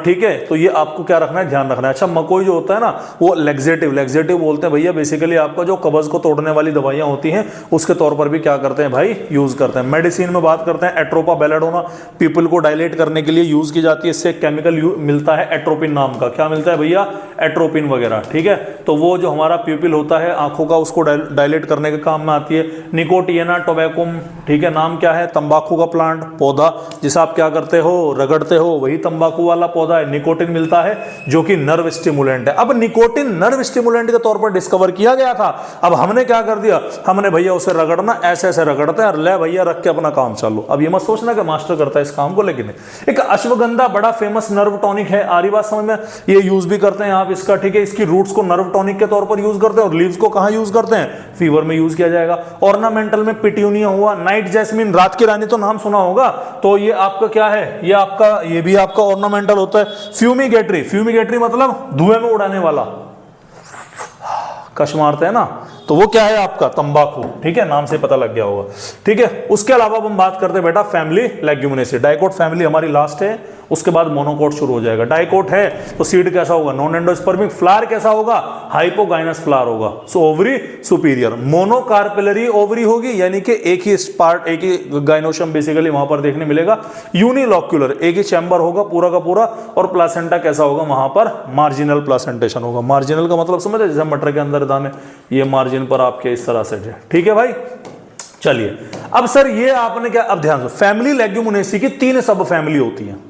A: ठीक है, तो ये आपको क्या रखना है, ध्यान रखना है। अच्छा मकोई जो होता है ना, वो लेग्जेटिव बोलते हैं भैया, बेसिकली आपका जो कब्ज को तोड़ने वाली दवाइयां होती हैं उसके तौर पर भी क्या करते हैं भाई, यूज करते हैं। मेडिसिन में बात करते हैं, एट्रोपा बेलेडोना पीपल को डायलेट करने के लिए यूज की जाती है। इससे केमिकल मिलता है एट्रोपिन नाम का, क्या मिलता है भैया, एट्रोपिन वगैरह। ठीक है, तो वो जो हमारा प्यूपिल होता है आंखों का, उसको डायलेट करने के काम में आती है। निकोटियाना टोबैकुम, ठीक है, नाम क्या है, तंबाकू का प्लांट, पौधा, जिसे आप क्या करते हो, रगड़ते हो, वही तंबाकू वाला पौधा है। निकोटिन मिलता है जो कि नर्व स्टिमुलेंट है। अब निकोटिन नर्व स्टिमुलेंट के तौर पर डिस्कवर किया गया था। अब हमने क्या कर दिया, हमने भैया उसे रगड़ना, ऐसे ऐसे रगड़ते हैं और ले भैया रख के अपना काम चालू। अब ये मत सोचना कि मास्टर करता है इस काम को, लेकिन एक अश्वगंधा बड़ा फेमस नर्व टॉनिक है, आ रही बात समझ में, ये यूज भी करते हैं आप इसका। ठीक है, इसकी रूट्स को नर्व टॉनिक के तौर पर यूज करते हैं और लीव्स को कहां यूज करते हैं, फीवर में यूज किया जाएगा। ऑर्नामेंटल में पिट्यूनिया हुआ, नाइट जैस्मिन, रात की रानी तो नाम सुना होगा, तो ये आपका क्या है, ये भी आपका ऑर्नामेंटल होता है। फ्यूमिगेटरी मतलब धुएं में उड़ाने वाला, कश मारते हैं ना, तो वो क्या है आपका तंबाकू। ठीक है, नाम से पता लग गया होगा। ठीक है, उसके अलावा हम बात करते हैं बेटा फैमिली लेग्यूमिनेसी। डाइकोट फैमिली हमारी लास्ट है, उसके बाद मोनोकोट शुरू हो जाएगा। डाइकोट है तो सीड कैसा होगा, नॉन एंडोस्पर्मिक। फ्लावर कैसा होगा, हाइपोगाइनस फ्लावर होगा। सो ओवरी सुपीरियर। मोनोकार्पेलरी ओवरी होगी, यानी कि एक ही पार्ट, एक ही गाइनोशम बेसिकली वहां पर देखने मिलेगा। यूनिलॉक्यूलर, एक ही चैम्बर होगा पूरा का पूरा। और प्लासेंटा कैसा होगा, वहां पर मार्जिनल प्लासेंटेशन होगा। मार्जिनल का मतलब समझे, जैसे मटर के अंदर दाने, ये मार्जिन पर आपके इस तरह से है। ठीक है भाई, चलिए अब सर ये आपने क्या, अब ध्यान दो, फैमिली लेग्यूमिनेसी की 3 सब फैमिली होती है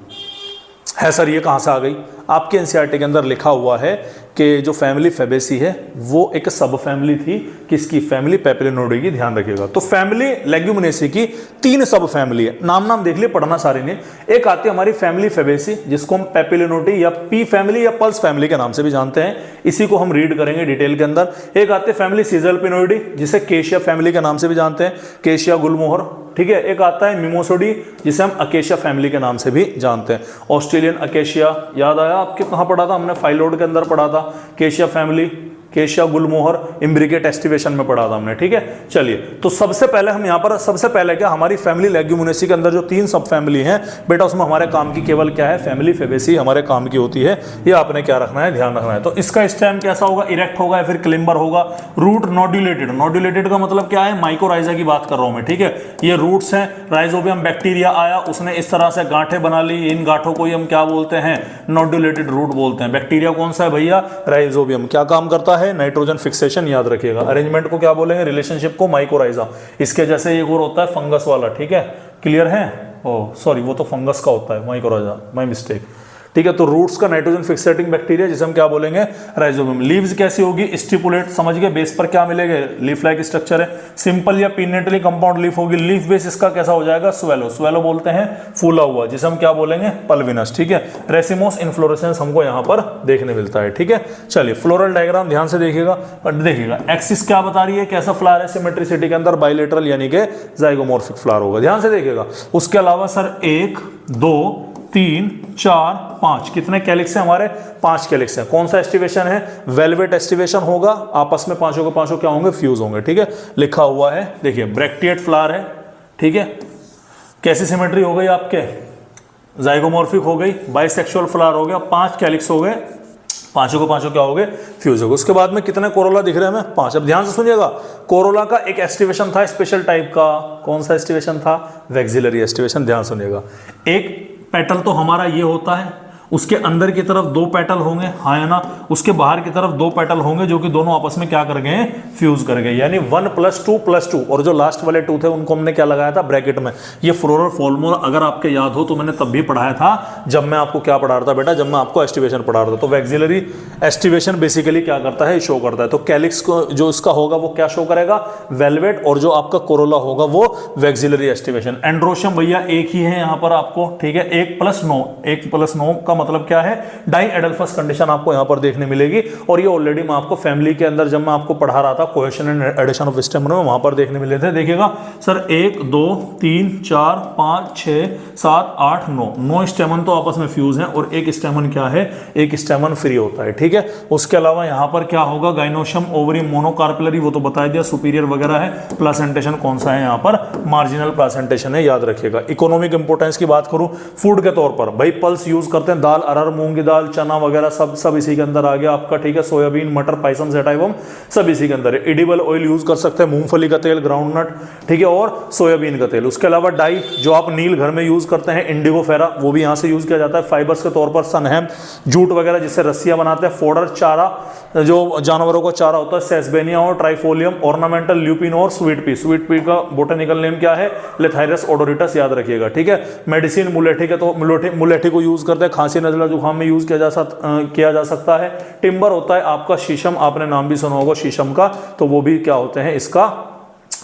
A: सर, ये कहां से आ गई, आपके एनसीईआरटी के अंदर लिखा हुआ है कि जो फैमिली फेबेसी है वो एक सब फैमिली थी किसकी, फैमिली पेपिलिनोइडे की, ध्यान रखिएगा। तो फैमिली लेग्यूमिनेसी की 3 सब फैमिली है, नाम देख लिए, पढ़ना सारे ने। एक आती है हमारी फैमिली फेबेसी जिसको हम पेपिलिनोइडे या पी फैमिली या पल्स फैमिली के नाम से भी जानते हैं, इसी को हम रीड करेंगे डिटेल के अंदर। एक आती है फैमिली सीजलपिनोइडी जिसे केशिया फैमिली के नाम से भी जानते हैं, केशिया गुलमोहर, ठीक है। एक आता है मिमोसोडी जिसे हम अकेशिया फैमिली के नाम से भी जानते हैं, ऑस्ट्रेलियन अकेशिया, याद आया आपके, कहाँ पढ़ा था हमने, फाइलोड के अंदर पढ़ा था, केशिया फैमिली, केशिया गुलमोहर, इम्ब्रिकेट एस्टिवेशन में पढ़ा था हमने, ठीक है। चलिए, तो सबसे पहले हम यहाँ पर, सबसे पहले क्या, हमारी फैमिली लेग्यूमिनेसी के अंदर जो 3 सब फैमिली हैं बेटा, उसमें हमारे काम की केवल क्या है, फैमिली फेबेसी हमारे काम की होती है। ये आपने क्या रखना है, ध्यान रखना है। तो इसका स्टेम कैसा होगा, इरेक्ट होगा या फिर क्लिम्बर होगा। रूट नोड्यूलेटेड, नोड्यूलेटेड का मतलब क्या है, माइकोराइजा की बात कर रहा हूं मैं, ठीक है। ये रूट्स हैं, राइजोबियम बैक्टीरिया आया, उसने इस तरह से गांठें बना ली, इन गांठों को हम क्या बोलते हैं, नोड्यूलेटेड रूट बोलते हैं। बैक्टीरिया कौन सा है भैया, राइजोबियम। क्या काम करता है, नाइट्रोजन फिक्सेशन, याद रखिएगा। अरेंजमेंट को क्या बोलेंगे, रिलेशनशिप को माइकोराइजा। इसके जैसे एक और होता है फंगस वाला, ठीक है, क्लियर है। ओह सॉरी, वो तो फंगस का होता है, माइकोराइजा, माय मिस्टेक, ठीक है। तो रूट्स का नाइट्रोजन फिक्सेटिंग बैक्टीरिया जिसे हम क्या बोलेंगे, राइजोबियम। लीव्स कैसी होगी, स्टिपुलेट, समझ गए, बेस पर क्या मिलेगा, लीफ लाइक स्ट्रक्चर है। सिंपल या पिनेटली कंपाउंड लीफ होगी। लीफ बेस इसका कैसा हो जाएगा, स्वेलो, स्वेलो बोलते हैं फूला हुआ, जिसे हम क्या बोलेंगे, पल्विनस, ठीक है। रेसिमोस इन्फ्लोरेसेंस हमको यहाँ पर देखने मिलता है, ठीक है। चलिए, फ्लोरल डायग्राम ध्यान से देखिएगा, देखिएगा एक्सिस क्या बता रही है, कैसा फ्लावर है, सिमेट्रिसिटी के अंदर बाइलेटरल यानी कि जाइगोमॉर्फिक फ्लावर होगा, ध्यान से देखिएगा। उसके अलावा सर 1 2 3 4 5 कितने कैलिक्स हैं हमारे, 5 कैलिक्स हैं। कौन सा एस्टिवेशन है, वेलवेट एस्टिवेशन होगा, आपस में पांचों के पांचों क्या होंगे, फ्यूज होंगे, ठीक है। लिखा हुआ है, देखिए ब्रैक्टिएट फ्लावर है, ठीक है। कैसी सिमेट्री हो गई आपके, जाइगोमॉर्फिक हो गई, बाइसेक्सुअल फ्लावर हो गया, 5 कैलिक्स हो गए, पांचों के पांचों क्या हो गए, फ्यूज हो गए। उसके बाद में कितने कोरोला दिख रहे हैं हमें, 5। अब ध्यान से सुनिएगा, कोरोला का एक एस्टिवेशन था स्पेशल टाइप का, कौन सा एस्टिवेशन था, वैक्सिलरी एस्टिवेशन, ध्यान सुनिएगा। एक पेटल तो हमारा ये होता है, उसके अंदर की तरफ 2 पेटल होंगे, हाँ है ना, उसके बाहर की तरफ 2 पेटल होंगे जो कि दोनों आपस में क्या कर गए, फ्यूज कर गए, यानी 1 + 2 और जो लास्ट वाले 2 थे उनको हमने क्या लगाया था, ब्रैकेट में। ये फ्लोरल फॉर्मूला अगर आपके याद हो तो मैंने तब भी पढ़ाया था, जब मैं आपको क्या पढ़ा रहा था बेटा, जब मैं आपको एस्टिवेशन पढ़ा रहा था। तो वैक्सिलरी एस्टिवेशन बेसिकली क्या करता है, शो करता है। तो कैलिक्स को जो इसका होगा वो क्या शो करेगा, वेलवेट, और जो आपका कोरोला होगा वो वैक्सिलरी एस्टिवेशन। एंड्रोशियम भैया एक ही है यहाँ पर आपको, ठीक है, 1+9 का मतलब क्या है, डाई एडल्फस कंडीशन आपको यहां पर देखने मिलेगी। और ये ऑलरेडी मैं आपको फैमिली के अंदर जब मैं आपको पढ़ा रहा था cohesion and addition of stamen में, वहां पर देखने मिले थे। देखिएगा सर 1 2 3 4 5 6 7 8 9 स्टेमन तो आपस में फ्यूज हैं, और एक स्टेमन क्या है, एक स्टेमन फ्री होता है, ठीक है। उसके अलावा यहां पर क्या होगा, गाइनोशियम, ओवरी, मोनोकार्पिलरी, वो तो बता दिया, सुपीरियर वगैरह है। प्लासेंटेशन कौन सा है यहाँ पर, मार्जिनल प्लासेंटेशन है, याद रखिएगा। इकोनॉमिक इंपोर्टेंस की बात करूं फूड के तौर पर, भाई पल्स यूज करते हैं, दाल, अरहर, मूंग की दाल, चना वगैरह सब इसी के अंदर आ गया आपका, ठीक है। सोयाबीन, मटर, पाइसम, सेटाइवम सब इसी के अंदर है। एडिबल ऑयल यूज कर सकते हैं, मूंगफली का तेल, ग्राउंडनट, ठीक है, और सोयाबीन का तेल। उसके अलावा डाई जो आप नील घर में यूज करते हैं, इंडिगो फेरा, वो भी यहाँ से यूज किया जाता है। फाइबर्स के तौर पर सनहैम, जूट वगैरह जिससे रस्सियां बनाते हैं। फोडर, चारा, जो जानवरों का चारा होता है, सेसबेनिया और ट्राइफोलियम। ऑर्नामेंटल, ल्यूपिन और स्वीट पी। स्वीट पी का बोटेनिकल नेम क्या है, लेथाइरस ओडोरिटस, याद रखिएगा, ठीक है। मेडिसिन, मुलेठी के, तो मुलेठी को यूज करते हैं, खांसी नजला जुकाम में यूज किया जा सकता है। टिम्बर होता है आपका शीशम, आपने नाम भी सुना होगा शीशम का, तो वो भी क्या होते हैं, इसका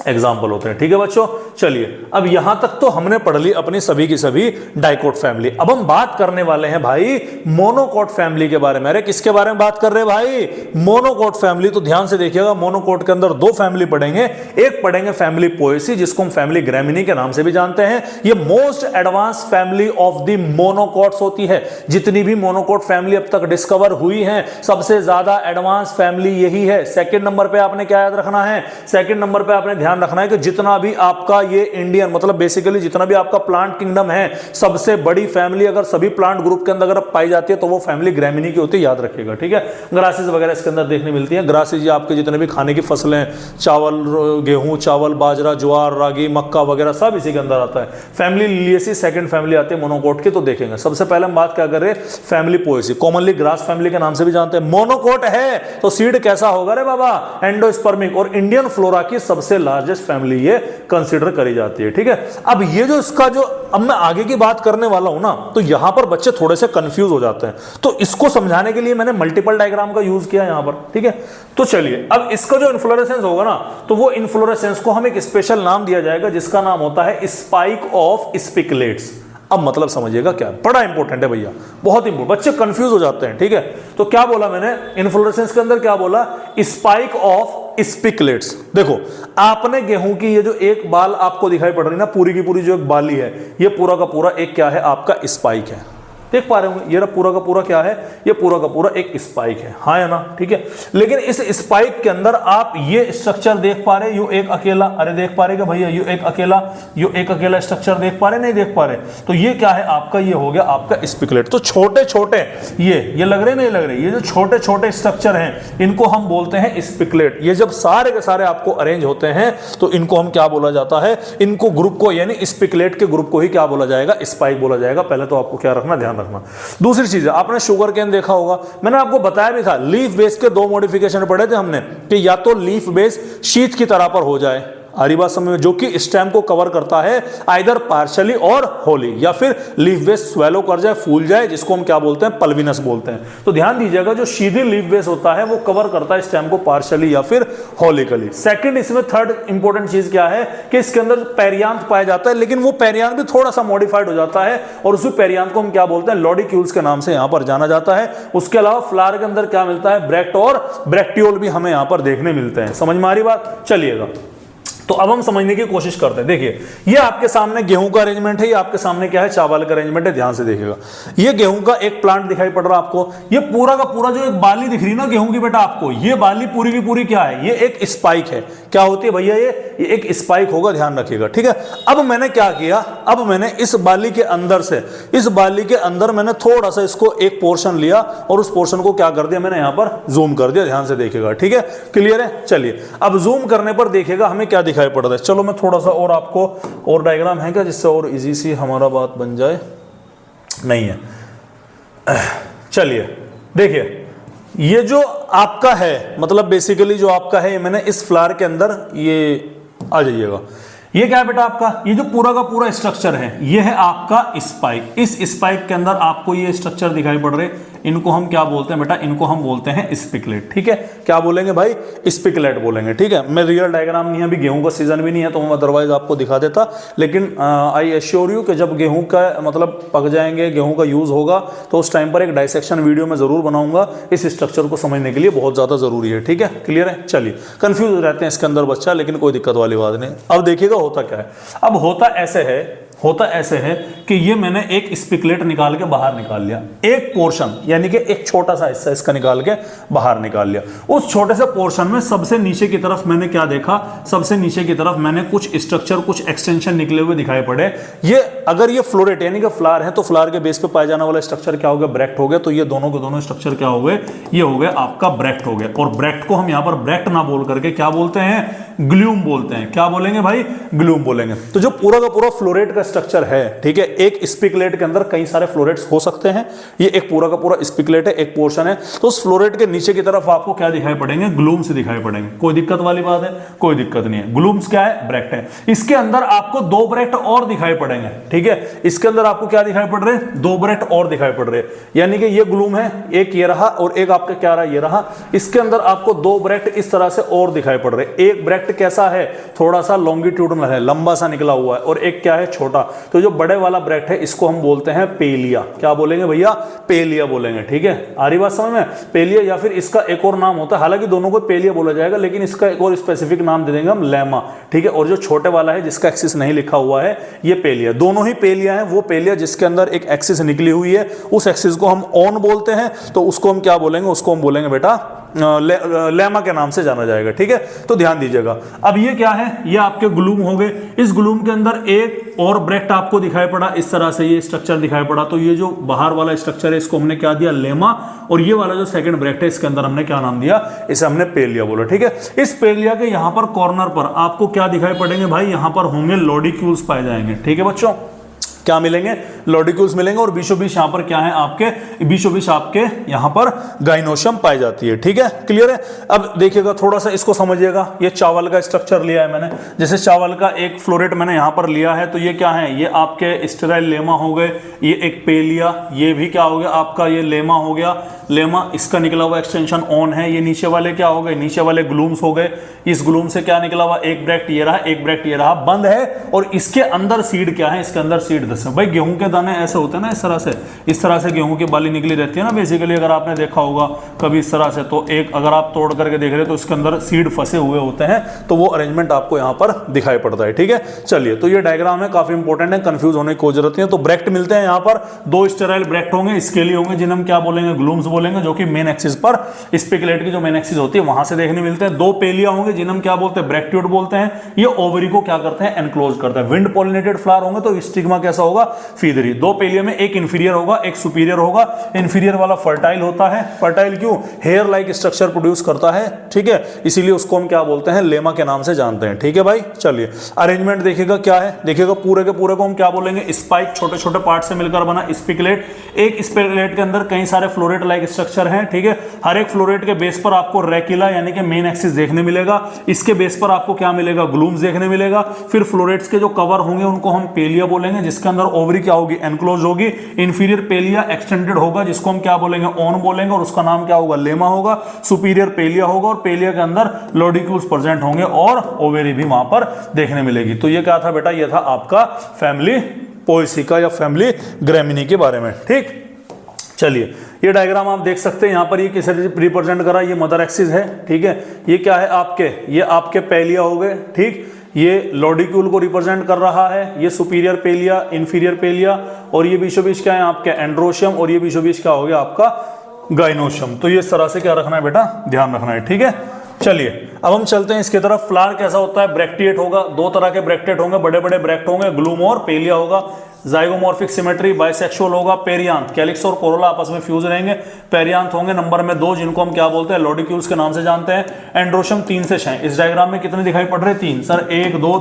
A: एग्जाम्पल होते हैं, ठीक है बच्चों। चलिए, अब यहां तक तो हमने पढ़ ली अपनी सभी की सभी डाइकोट फैमिली। अब हम बात करने वाले हैं भाई मोनोकोट फैमिली के बारे में। अरे किसके बारे में बात कर रहे हैं भाई, मोनोकोट फैमिली। तो ध्यान से देखिएगा, मोनोकोट के अंदर 2 फैमिली पढ़ेंगे। एक पढ़ेंगे फैमिली पोएसी, जिसको हम फैमिली ग्रैमिनी के नाम से भी जानते हैं। ये most advance family of the monocots होती है। जितनी भी मोनोकोट फैमिली अब तक डिस्कवर हुई है, सबसे ज्यादा एडवांस फैमिली यही है। सेकंड नंबर पे आपने क्या याद रखना है, सेकंड नंबर पे आपने ध्यान रखना है कि जितना भी आपका ये इंडियन, मतलब बेसिकली जितना भी आपका प्लांट किंगडम है, सबसे बड़ी फैमिली अगर सभी प्लांट ग्रुप के अंदर अगर पाई जाती है तो वो फैमिली ग्रैमिनी की होती है, याद रखिएगा, ठीक है। ग्रासेस वगैरह इसके अंदर देखने मिलती है। ग्रासेस आपके जितने भी खाने की फसलें, चावल, गेहूं, चावल, बाजरा, ज्वार, रागी, मक्का वगैरह सब इसी के अंदर आता है। फैमिली लिलिएसी सेकंड फैमिली आती है मोनोकोट की, तो देखेंगे। सबसे पहले हम बात क्या कर रहे हैं, family Poaceae, commonly grass family के नाम से भी जानते हैं। मोनोकोट है तो सीड कैसा होगा रे बाबा, एंडोस्पर्मिक, और इंडियन फ्लोरा की सबसे लार्ज लार्जेस्ट फैमिली ये कंसिडर करी जाती है। ठीक है, अब ये जो इसका जो अब मैं आगे की बात करने वाला हूं ना, तो यहां पर बच्चे थोड़े से कंफ्यूज हो जाते हैं, तो इसको समझाने के लिए मैंने मल्टीपल डायग्राम का यूज किया यहां पर। ठीक है, तो चलिए अब इसका जो इन्फ्लोरेसेंस होगा ना, तो वो इन्फ्लोरेसेंस को हम एक स्पेशल नाम दिया जाएगा जिसका नाम होता है स्पाइक ऑफ स्पिकलेट्स। अब मतलब समझिएगा क्या, बड़ा इंपॉर्टेंट है भैया, बहुत इंपॉर्टेंट, बच्चे कंफ्यूज हो जाते हैं। ठीक है, तो क्या बोला मैंने इन्फ्लोरेसेंस के अंदर, क्या बोला, स्पाइक ऑफ स्पिकलेट्स। देखो आपने गेहूं की ये जो एक बाल आपको दिखाई पड़ रही है ना, पूरी की पूरी जो एक बाली है, ये पूरा का पूरा एक क्या है, आपका स्पाइक है। देख पा रहे होंगे, ये पूरा का पूरा क्या है, ये पूरा का पूरा एक स्पाइक है, हाँ या ना। ठीक है, लेकिन इस स्पाइक के अंदर आप ये स्ट्रक्चर देख पा रहे, यू एक अकेला, अरे देख पा रहे क्या भैया, यू एक अकेला स्ट्रक्चर देख पा रहे, नहीं देख पा रहे, तो ये क्या है आपका, ये हो गया आपका स्पिकलेट। तो छोटे छोटे ये लग रहे नहीं लग रहे, ये जो छोटे छोटे स्ट्रक्चर हैं इनको हम बोलते हैं स्पिकलेट। ये जब सारे के सारे आपको अरेंज होते हैं तो इनको हम क्या बोला जाता है, इनको ग्रुप को यानी स्पिकलेट के ग्रुप को ही क्या बोला जाएगा, स्पाइक बोला जाएगा। पहले तो आपको क्या रखना, ध्यान रखना। दूसरी चीज है, आपने शुगर केन देखा होगा, मैंने आपको बताया भी था, लीफ बेस के दो मॉडिफिकेशन पढ़े थे हमने, कि या तो लीफ बेस शीट की तरह पर हो जाए, हरी बात समझ में, जो कि स्टेम को कवर करता है आइदर पार्शियली और होली, या फिर लीफ बेस स्वेलो कर जाए, फूल जाए, जिसको हम क्या बोलते हैं, पल्विनस बोलते हैं। तो ध्यान दीजिएगा, जो सीधी लीफ बेस होता है वो कवर करता है स्टेम को पार्शियली या फिर होलिकली। सेकंड, इसमें थर्ड इंपॉर्टेंट चीज क्या है कि इसके अंदर पेरियांथ पाया जाता है, लेकिन वो पेरियांथ भी थोड़ा सा मॉडिफाइड हो जाता है और उसी पेरियांथ को हम क्या बोलते हैं, लॉडिक्यूल्स के नाम से यहां पर जाना जाता है। उसके अलावा फ्लावर के अंदर क्या मिलता है, ब्रैक्ट और ब्रैक्टियोल भी हमें यहां पर देखने मिलते हैं। समझ में आ रही बात, चलिएगा तो अब हम समझने की कोशिश करते हैं। देखिए ये आपके सामने गेहूं का अरेंजमेंट है, ये आपके सामने क्या है, चावल का अरेंजमेंट है। ध्यान से देखिएगा, ये गेहूं का एक प्लांट दिखाई पड़ रहा है आपको, ये पूरा का पूरा जो एक बाली दिख रही ना गेहूं की बेटा आपको, ये बाली पूरी की पूरी क्या है, ये एक स्पाइक है। क्या होती है भैया, ये एक स्पाइक होगा, ध्यान रखिएगा। ठीक है, अब मैंने क्या किया, अब मैंने इस बाली के अंदर से, इस बाली के अंदर मैंने थोड़ा सा इसको एक पोर्शन लिया और उस पोर्शन को क्या कर दिया, मैंने यहां पर जूम कर दिया। ध्यान से देखिएगा, ठीक है, क्लियर है। चलिए अब जूम करने पर देखिएगा हमें क्या दिखाई पड़ रहा है। चलो मैं थोड़ा सा और आपको, और डायग्राम है क्या जिससे और इजी सी हमारा बात बन जाए, नहीं है। चलिए देखिए, ये जो आपका है, मतलब बेसिकली जो आपका है, मैंने इस फ्लावर के अंदर, ये आ जाइएगा, ये क्या है बेटा आपका, ये जो पूरा का पूरा स्ट्रक्चर है, ये है आपका स्पाइक। इस स्पाइक के अंदर आपको ये स्ट्रक्चर दिखाई पड़ रहे, इनको हम क्या बोलते हैं बेटा, इनको हम बोलते हैं स्पिकलेट। ठीक है, क्या बोलेंगे भाई, स्पिकलेट बोलेंगे। ठीक है, मैं रियल डायग्राम नहीं है, अभी गेहूं का सीजन भी नहीं है तो मैं अदरवाइज आपको दिखा देता, लेकिन आई एश्योर यू कि जब गेहूं का मतलब पक जाएंगे, गेहूं का यूज होगा, तो उस टाइम पर एक डाइसेक्शन वीडियो में जरूर बनाऊंगा, इस स्ट्रक्चर को समझने के लिए बहुत ज्यादा जरूरी है। ठीक है, क्लियर है। चलिए, कंफ्यूज रहते हैं इसके अंदर बच्चा, लेकिन कोई दिक्कत वाली बात नहीं। अब देखिएगा होता क्या है, अब होता ऐसे है कि ये मैंने एक स्पिकलेट निकाल के बाहर निकाल लिया, एक पोर्शन यानी कि एक छोटा सा हिस्सा इसका निकाल के बाहर निकाल लिया। उस छोटे से पोर्शन में सबसे नीचे की तरफ मैंने क्या देखा, सबसे नीचे की तरफ मैंने कुछ स्ट्रक्चर, कुछ एक्सटेंशन निकले हुए दिखाई पड़े। ये अगर ये फ्लोरेट यानी कि फ्लावर है, तो फ्लावर के बेस पे पाया जाने वाला स्ट्रक्चर क्या हो गया, ब्रैक्ट हो गया। तो ये दोनों के दोनों स्ट्रक्चर क्या हो गए, ये हो गए आपका ब्रैक्ट हो गए। और ब्रैक्ट को हम यहाँ पर ब्रैक्ट ना बोल करके क्या बोलते हैं, ग्लूम बोलते हैं। क्या बोलेंगे भाई, ग्लूम बोलेंगे। तो जो पूरा का पूरा फ्लोरेट का स्ट्रक्चर है, ठीक है, एक स्पिकलेट के अंदर कई सारे फ्लोरेट्स हो सकते हैं, ये एक पूरा का पूरा स्पिकलेट है, एक पोर्शन है। तो उस फ्लोरेट के नीचे की तरफ आपको क्या दिखाई पड़ेंगे, ग्लूम्स दिखाई पड़ेंगे। कोई दिक्कत वाली बात है, कोई दिक्कत नहीं है। ग्लूम्स क्या है, ब्रैक्ट है। इसके अंदर आपको दो ब्रैक्ट और दिखाई पड़ेंगे। ठीक है, इसके अंदर आपको क्या दिखाई पड़ रहे हैं, दो ब्रैक्ट और दिखाई पड़ रहे हैं, यानी कि ये ग्लूम है, एक ये रहा और एक आपका क्या रहा, ये रहा। इसके अंदर आपको दो ब्रैक्ट इस तरह से और दिखाई पड़ रहे हैं। एक ब्रैक्ट कैसा है, थोड़ा सा लॉन्गिट्यूडनल है, लंबा सा निकला हुआ है, और एक क्या है, छोटा। तो जो बड़े वाला ब्रैक्ट है इसको हम बोलते हैं पेलिया। क्या बोलेंगे भैया, पेलिया बोलेंगे। ठीक है, आ रही बात समझ में, पेलिया, या फिर इसका एक और नाम होता है, हालांकि दोनों को पेलिया बोला जाएगा, लेकिन इसका एक और स्पेसिफिक नाम दे देंगे हम, लेमा। ठीक है, और जो छोटे वाला है जिसका एक्सिस नहीं लिखा हुआ है, ये पेलिया। दोनों ही पेलिया है। वो पेलिया जिसके अंदर एक एक्सिस निकली हुई है, उस एक्सिस को हम ऑन बोलते हैं, तो उसको हम क्या बोलेंगे, उसको हम बोलेंगे बेटा लेमा के नाम से जाना जाएगा। ठीक है, तो ध्यान दीजिएगा। अब ये क्या है, ये आपके ग्लूम हो गए। इस ग्लूम के अंदर एक और ब्रैक्ट आपको दिखाई पड़ा, इस तरह से ये स्ट्रक्चर दिखाई पड़ा। तो ये जो बाहर वाला स्ट्रक्चर है इसको हमने क्या दिया, लेमा। और ये वाला जो सेकंड ब्रैक्ट है इसके अंदर हमने क्या नाम दिया, इसे हमने पेलिया बोला। ठीक है, इस पेलिया के यहां पर कॉर्नर पर आपको क्या दिखाई पड़ेंगे भाई, यहां पर होंगे लॉडिक्यूल्स पाए जाएंगे। ठीक है बच्चों, क्या मिलेंगे, लॉडिक्यूल्स मिलेंगे, और बीचों बीच यहाँ पर क्या है आपके, बीचों बीच आपके यहाँ पर गाइनोशियम पाई जाती है। ठीक है, क्लियर है। अब देखिएगा थोड़ा सा इसको समझिएगा, ये चावल का स्ट्रक्चर लिया है मैंने, जैसे चावल का एक फ्लोरेट मैंने यहाँ पर लिया है, तो ये क्या है, ये आपके स्टेराइल लेमा हो गए, ये एक पेलिया, ये भी क्या हो गया आपका, ये लेमा हो गया, लेमा इसका निकला हुआ एक्सटेंशन ऑन है, ये नीचे वाले क्या हो गए, नीचे वाले ग्लूम्स हो गए, इस ग्लूम से क्या निकला हुआ, एक ब्रैक्ट ये रहा, एक ब्रैक्ट ये रहा, बंद है, और इसके अंदर सीड क्या है, इसके अंदर सीड भाई गेहूं के दाने ऐसे होते हैं ना, इस तरह से गेहूं की बाली निकली रहती है ना बेसिकली, अगर आपने देखा होगा कभी इस तरह से, तो एक अगर आप तोड़ करके देख रहे तो इसके अंदर सीड फंसे हुए होते हैं, तो वो अरेंजमेंट आपको यहाँ पर दिखाई पड़ता है। ठीक है, चलिए, तो ये डायग्राम है, काफी इंपॉर्टेंट है, कंफ्यूज होने की कोई जरूरत नहीं है। तो ब्रैक्ट मिलते हैं यहाँ पर, दो स्टेराइल ब्रैक्ट होंगे, स्केली होंगे, जिन्हें हम क्या बोलेंगे, ग्लूम्स बोलेंगे, जो कि मेन एक्सिस पर, स्पिकुलेट की जो मेन एक्सिस होती है वहां से देखने मिलते हैं। दो पेलिया होंगे, जिन्हें हम क्या बोलते हैं, ब्रैक्टियोड बोलते हैं, ये ओवरी को क्या करते हैं, एनक्लोज करते हैं। विंड पॉलिनेटेड फ्लावर होंगे तो स्टिग्मा कैसा होगा, फीदरी। दो पेलिया में एक इंफीरियर होगा, एक सुपीरियर होगा, इंफीरियर वाला फर्टाइल होता है, फर्टाइल क्यों, हेयर लाइक स्ट्रक्चर प्रोड्यूस करता है। ठीक है, इसीलिए उसको हम क्या बोलते हैं, लेमा के नाम से जानते हैं। ठीक है भाई, चलिए अरेंजमेंट देखिएगा क्या है, देखिएगा पूरे के पूरे को हम क्या बोलेंगे, स्पाइक, छोटे छोटे पार्ट से मिलकर बना स्पिकुलेट, एक स्पिकुलेट के अंदर कई सारे फ्लोरेट लाइक स्ट्रक्चर हैं। ठीक है, हर एक फ्लोरेट के बेस पर आपको रेक्यूला यानी कि मेन एक्सिस देखने मिलेगा, इसके बेस पर आपको क्या मिलेगा, ग्लूम्स देखने मिलेगा, फिर फ्लोरेट्स के जो कवर होंगे उनको हम पेलिया बोलेंगे, जिसके अंदर ओवरी क्या होगी, एनक्लोज होगी, इंफीरियर पेलिया एक्सटेंडेड होगा, जिसको हम क्या बोलेंगे, ऑन बोलेंगे, और उसका नाम क्या होगा, लेमा होगा, सुपीरियर पेलिया होगा, और पेलिया के अंदर लॉडिक्यूल्स प्रेजेंट होंगे, और ओवेरी भी वहां पर देखने मिलेगी। तो ये क्या था बेटा, ये था आपका फैमिली पोएसिका या फैमिली ग्रेमिनी के बारे में। ठीक, चलिए ये डायग्राम आप देख सकते हैं, यहाँ पर ये किसे रिप्रेजेंट करा, ये मदर एक्सिस है। ठीक है, ये क्या है आपके, ये आपके पेलिया हो गए। ठीक, ये लॉडिक्यूल को रिप्रेजेंट कर रहा है, ये सुपीरियर पेलिया, इंफीरियर पेलिया, और ये बीचों बीच क्या है आपके, एंड्रोशियम, और ये बीचों बीच क्या हो गया आपका गाइनोशियम। तो ये इस तरह से क्या रखना है बेटा, ध्यान रखना है। ठीक है, चलिए अब हम चलते हैं इसके तरफ। फ्लावर कैसा होता है, ब्रैक्टिएट होगा, दो तरह के ब्रैक्टिएट होंगे, बड़े बड़े ब्रैक्ट होंगे, ग्लूम और पेलिया होगा, जाइगोमॉर्फिक सिमेट्री, बाइसेक्सुअल होगा, पेरियांथ, कैलिक्स और कोरोला आपस में फ्यूज रहेंगे, पेरियांथ होंगे नंबर में 2, जिनको हम क्या बोलते हैं, लॉडिक्यूल्स के नाम से जानते हैं। एंड्रोशियम 3 से 6, इस डायग्राम में कितने दिखाई पड़ रहे हैं, 3 सर, 1 2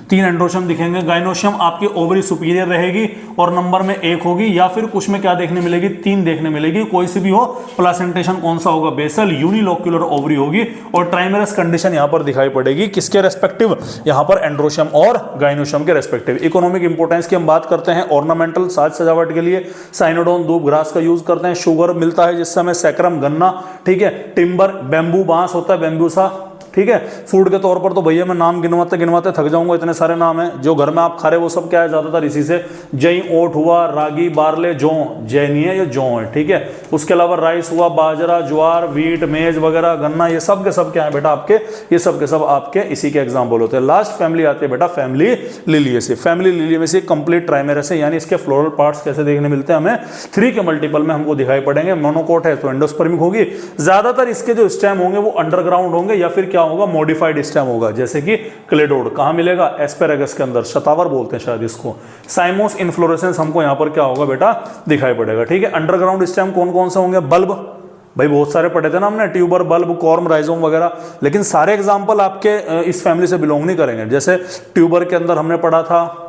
A: 3 एंड्रोशियम दिखेंगे। गाइनोशियम आपकी ओवरी सुपीरियर रहेगी और नंबर में 1 होगी, या फिर कुछ में क्या देखने मिलेगी, 3 देखने मिलेगी, कोई सी भी हो। प्लासेंटेशन कौन सा होगा, बेसल यूनिलोक्यूलर ओवरी होगी, और ट्राइमेरस कंडीशन यहां पर दिखाई पड़ेगी, किसके रेस्पेक्टिव, यहां पर एंड्रोशियम और गाइनोशियम के रेस्पेक्टिव। इकोनॉमिक इंपोर्टेंस की हम बात करते हैं, ऑर्नामेंटल साज सजावट के लिए साइनोडोन दूब ग्रास का यूज करते हैं, शुगर मिलता है जिस समय, सैक्रम गन्ना, ठीक है, टिम्बर बैम्बू बांस होता है, बैम्बूसा, ठीक है। फूड के तौर पर तो भैया मैं नाम गिनवाते गिनवाते थक जाऊंगा, इतने सारे नाम हैं। जो घर में आप खा रहे वो सब क्या है, ज्यादातर इसी से, जई ओट हुआ, रागी, बार्ले, जौ, जै नहीं है, ये जौ है, ठीक है। उसके अलावा राइस हुआ, बाजरा, ज्वार, वीट, मेज वगैरह, गन्ना, ये सब के सब क्या है बेटा आपके, ये सब के सब आपके इसी के एग्जाम्पल होते हैं। लास्ट फैमिली आती है बेटा family Liliaceae. Family Liliaceae complete ट्राइमेरस है, यानी इसके फ्लोरल पार्ट्स कैसे देखने मिलते हैं हमें, 3 के मल्टीपल में हमको दिखाई पड़ेंगे। मोनोकोट है तो एंडोस्पर्मिक होगी, ज्यादातर इसके जो स्टेम होंगे वो अंडरग्राउंड होंगे, या फिर क्या होगा, मॉडिफाइड स्टेम होगा, जैसे कि क्लेडोड कहां मिलेगा, एस्पेरेगस के अंदर, शतावर बोलते हैं शायद इसको। साइमोस इन्फ्लोरेसेंस हमको यहां पर क्या होगा बेटा दिखाई पड़ेगा, ठीक है। अंडरग्राउंड स्टेम कौन कौन से होंगे, बल्ब, भाई बहुत सारे पढ़े थे ना हमने, ट्यूबर, बल्ब, कॉर्म, राइजोम वगैरह, लेकिन सारे एग्जांपल आपके इस फैमिली से बिलोंग नहीं करेंगे। जैसे ट्यूबर के अंदर हमने पढ़ा था,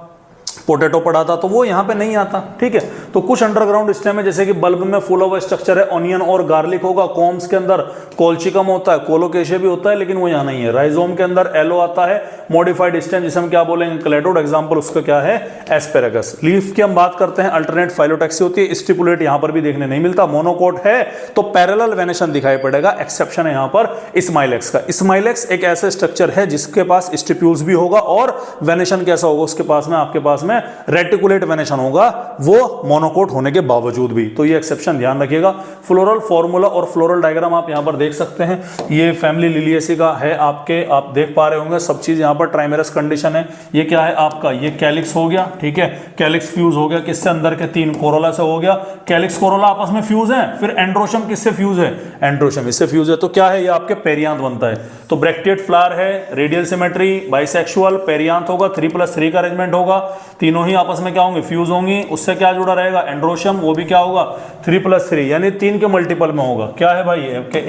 A: पोटैटो पढ़ा था, तो वो यहाँ पे नहीं आता, ठीक है। तो कुछ अंडरग्राउंड स्टेम है, जैसे कि बल्ब में फुल ऑफ स्ट्रक्चर है, ऑनियन और गार्लिक होगा, कॉम्स के अंदर कोलचिकम होता है, कोलोकेशिया भी होता है, लेकिन वो यहाँ नहीं है। राइजोम के अंदर एलो आता है, मॉडिफाइड स्टेम जिसे हम क्या बोलेंगे, क्लेडोड, एग्जांपल उसका क्या है, एस्पेरेगस। लीफ की हम बात करते हैं, अल्टरनेट फाइलोटैक्सी होती है, स्टिपुलेट यहाँ पर भी देखने नहीं मिलता। मोनोकोट है तो पैरेलल वेनेशन दिखाई पड़ेगा, एक्सेप्शन है यहाँ पर स्माइलेक्स का। स्माइलेक्स एक ऐसा स्ट्रक्चर है जिसके पास स्टिप्यूल्स भी होगा और वेनेशन कैसा होगा उसके पास में, आपके पास में रेटिकुलेट वेनेशन होगा, वो मोनोकोट होने के बावजूद भी। तो ये एक्सेप्शन ध्यान रखिएगा। फ्लोरल फॉर्मूला और फ्लोरल डायग्राम आप यहां पर देख सकते हैं, ये फैमिली लिलिएसी का है आपके, आप देख पा रहे होंगे, सब चीज यहां पर ट्राइमेरस कंडीशन है। ये क्या है आपका, ये कैलिक्स हो गया, ठीक है, कैलिक्स फ्यूज हो गया, किससे, अंदर के 3 कोरोला से हो गया, कैलिक्स कोरोला आपस में फ्यूज है। फिर एंड्रोशियम किससे फ्यूज है, एंड्रोशियम इससे फ्यूज है, तो क्या है, ये आपके पेरियांथ बनता है। तो ब्रैक्टिएट फ्लावर है, रेडियल सिमेट्री, बाइसेक्सुअल, पेरियांथ होगा, 3+3 का अरेंजमेंट होगा, तीनों ही आपस में क्या होंगे, फ्यूज होंगी। उससे क्या जुड़ा रहेगा, एंड्रोशियम, वो भी क्या होगा 3+3, यानी 3 के मल्टीपल में होगा। क्या है भाई,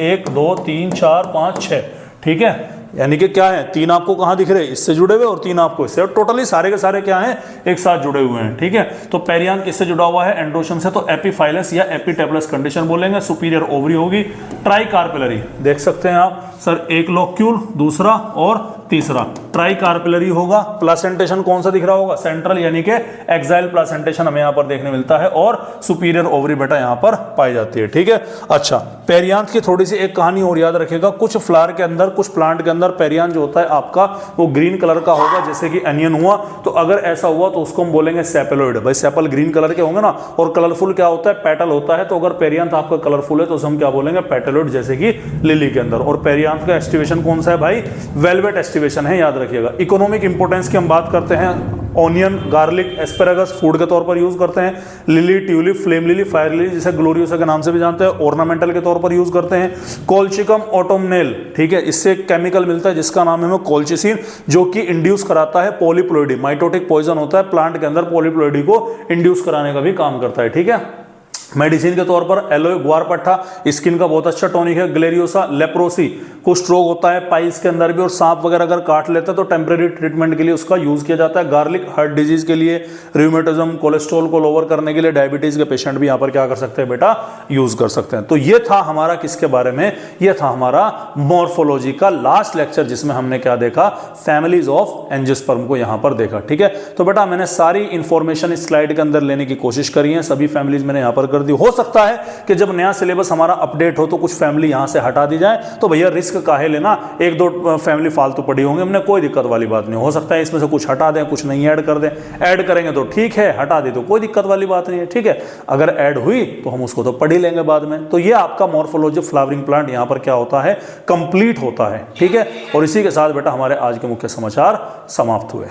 A: 1 2 3 4 5 6, ठीक है। यानी कि क्या है, 3 आपको कहाँ दिख रहे हैं, इससे जुड़े हुए और 3 आपको इससे, और टोटली सारे के सारे क्या हैं, एक साथ जुड़े हुए हैं। ठीक है, तो पेरियान किससे जुड़ा हुआ है, एंड्रोशन से, तो एपीफाइलस या एपिटेपलस कंडीशन बोलेंगे। सुपीरियर ओवरी होगी। ट्राइकार्पिलरी देख सकते हैं आप सर, एक लोक्यूल, दूसरा और तीसरा ट्राइकार्पिलरी होगा। प्लासेंटेशन कौन सा दिख रहा होगा, सेंट्रल, यानी कि एक्साइल प्लासेंटेशन हमें यहाँ पर देखने मिलता है, और सुपीरियर ओवरी बेटा यहाँ पर पाई जाती है। ठीक है, अच्छा पेरियांथ की थोड़ी सी एक कहानी और याद रखिएगा। कुछ फ्लावर के अंदर, कुछ प्लांट के अंदर पेरियांथ जो होता है आपका वो ग्रीन कलर का होगा, जैसे कि अनियन हुआ, तो अगर ऐसा हुआ तो उसको हम बोलेंगे सेपेलोइड। भाई सेपल ग्रीन कलर के होंगे ना, और कलरफुल क्या होता है, पेटल होता है, तो अगर पेरियांथ आपका कलरफुल है तो उसे हम क्या बोलेंगे, पेटलोइड, जैसे कि लिली के अंदर। और पेरियांथ का एस्टिवेशन कौन सा है भाई, वेलवेट एस्टिवेशन है, याद रखिएगा। इकोनॉमिक इंपोर्टेंस की हम बात करते हैं, ऑनियन, गार्लिक, एस्पेरागस फूड के तौर पर यूज करते हैं। Lily, tulip, flame lily, fire lily, जिसे ग्लोरियोसा के नाम से भी जानते हैं, ऑर्नामेंटल के तौर पर यूज करते हैं। कोल्चिकम ऑटोमनेल, ठीक है, इससे केमिकल मिलता है जिसका नाम है कोल्चिसिन, जो कि इंड्यूस कराता है पॉलीप्लोइडी। माइटोटिक पॉइजन होता है प्लांट के अंदर, पॉलीप्लोइडी को इंड्यूस कराने का भी काम करता है। ठीक है, मेडिसिन के तौर पर एलोए, ग्वारपट्टा, स्किन का बहुत अच्छा टॉनिक है। ग्लेरियोसा, लेप्रोसी, कुष्ठ रोग होता है पाइल्स के अंदर भी, और सांप वगैरह अगर काट लेते हैं तो टेम्परेरी ट्रीटमेंट के लिए उसका यूज किया जाता है। गार्लिक हार्ट डिजीज के लिए, रियूमेटिज्म, कोलेस्ट्रॉल को लोअर करने के लिए, डायबिटीज के पेशेंट भी यहाँ पर क्या कर सकते हैं बेटा, यूज कर सकते हैं। तो ये था हमारा किसके बारे में, ये था हमारा मॉर्फोलॉजी का लास्ट लेक्चर, जिसमें हमने क्या देखा, फैमिलीज ऑफ एंजियोस्पर्म को यहाँ पर देखा। ठीक है, तो बेटा मैंने सारी इंफॉर्मेशन इस स्लाइड के अंदर लेने की कोशिश करी है, सभी फैमिलीज मैंने यहाँ पर कर दी। हो सकता है कि जब नया सिलेबस हमारा अपडेट हो तो कुछ फैमिली यहां से हटा दी जाए, तो भैया रिस्क काहे लेना, 1-2 फैमिली फालतू पड़ी होंगे, हमने कोई दिक्कत वाली बात नहीं। हो सकता है इसमें से कुछ हटा दें, कुछ नहीं ऐड कर दें, ऐड करेंगे तो ठीक है, हटा दे तो कोई दिक्कत वाली बात नहीं है। ठीक है, अगर ऐड हुई तो हम उसको तो पढ़ ही लेंगे बाद में। तो ये आपका मॉर्फोलॉजी फ्लावरिंग प्लांट यहां पर क्या होता है, कंप्लीट होता है। ठीक है, और इसी के साथ बेटा हमारे आज के मुख्य समाचार समाप्त हुए।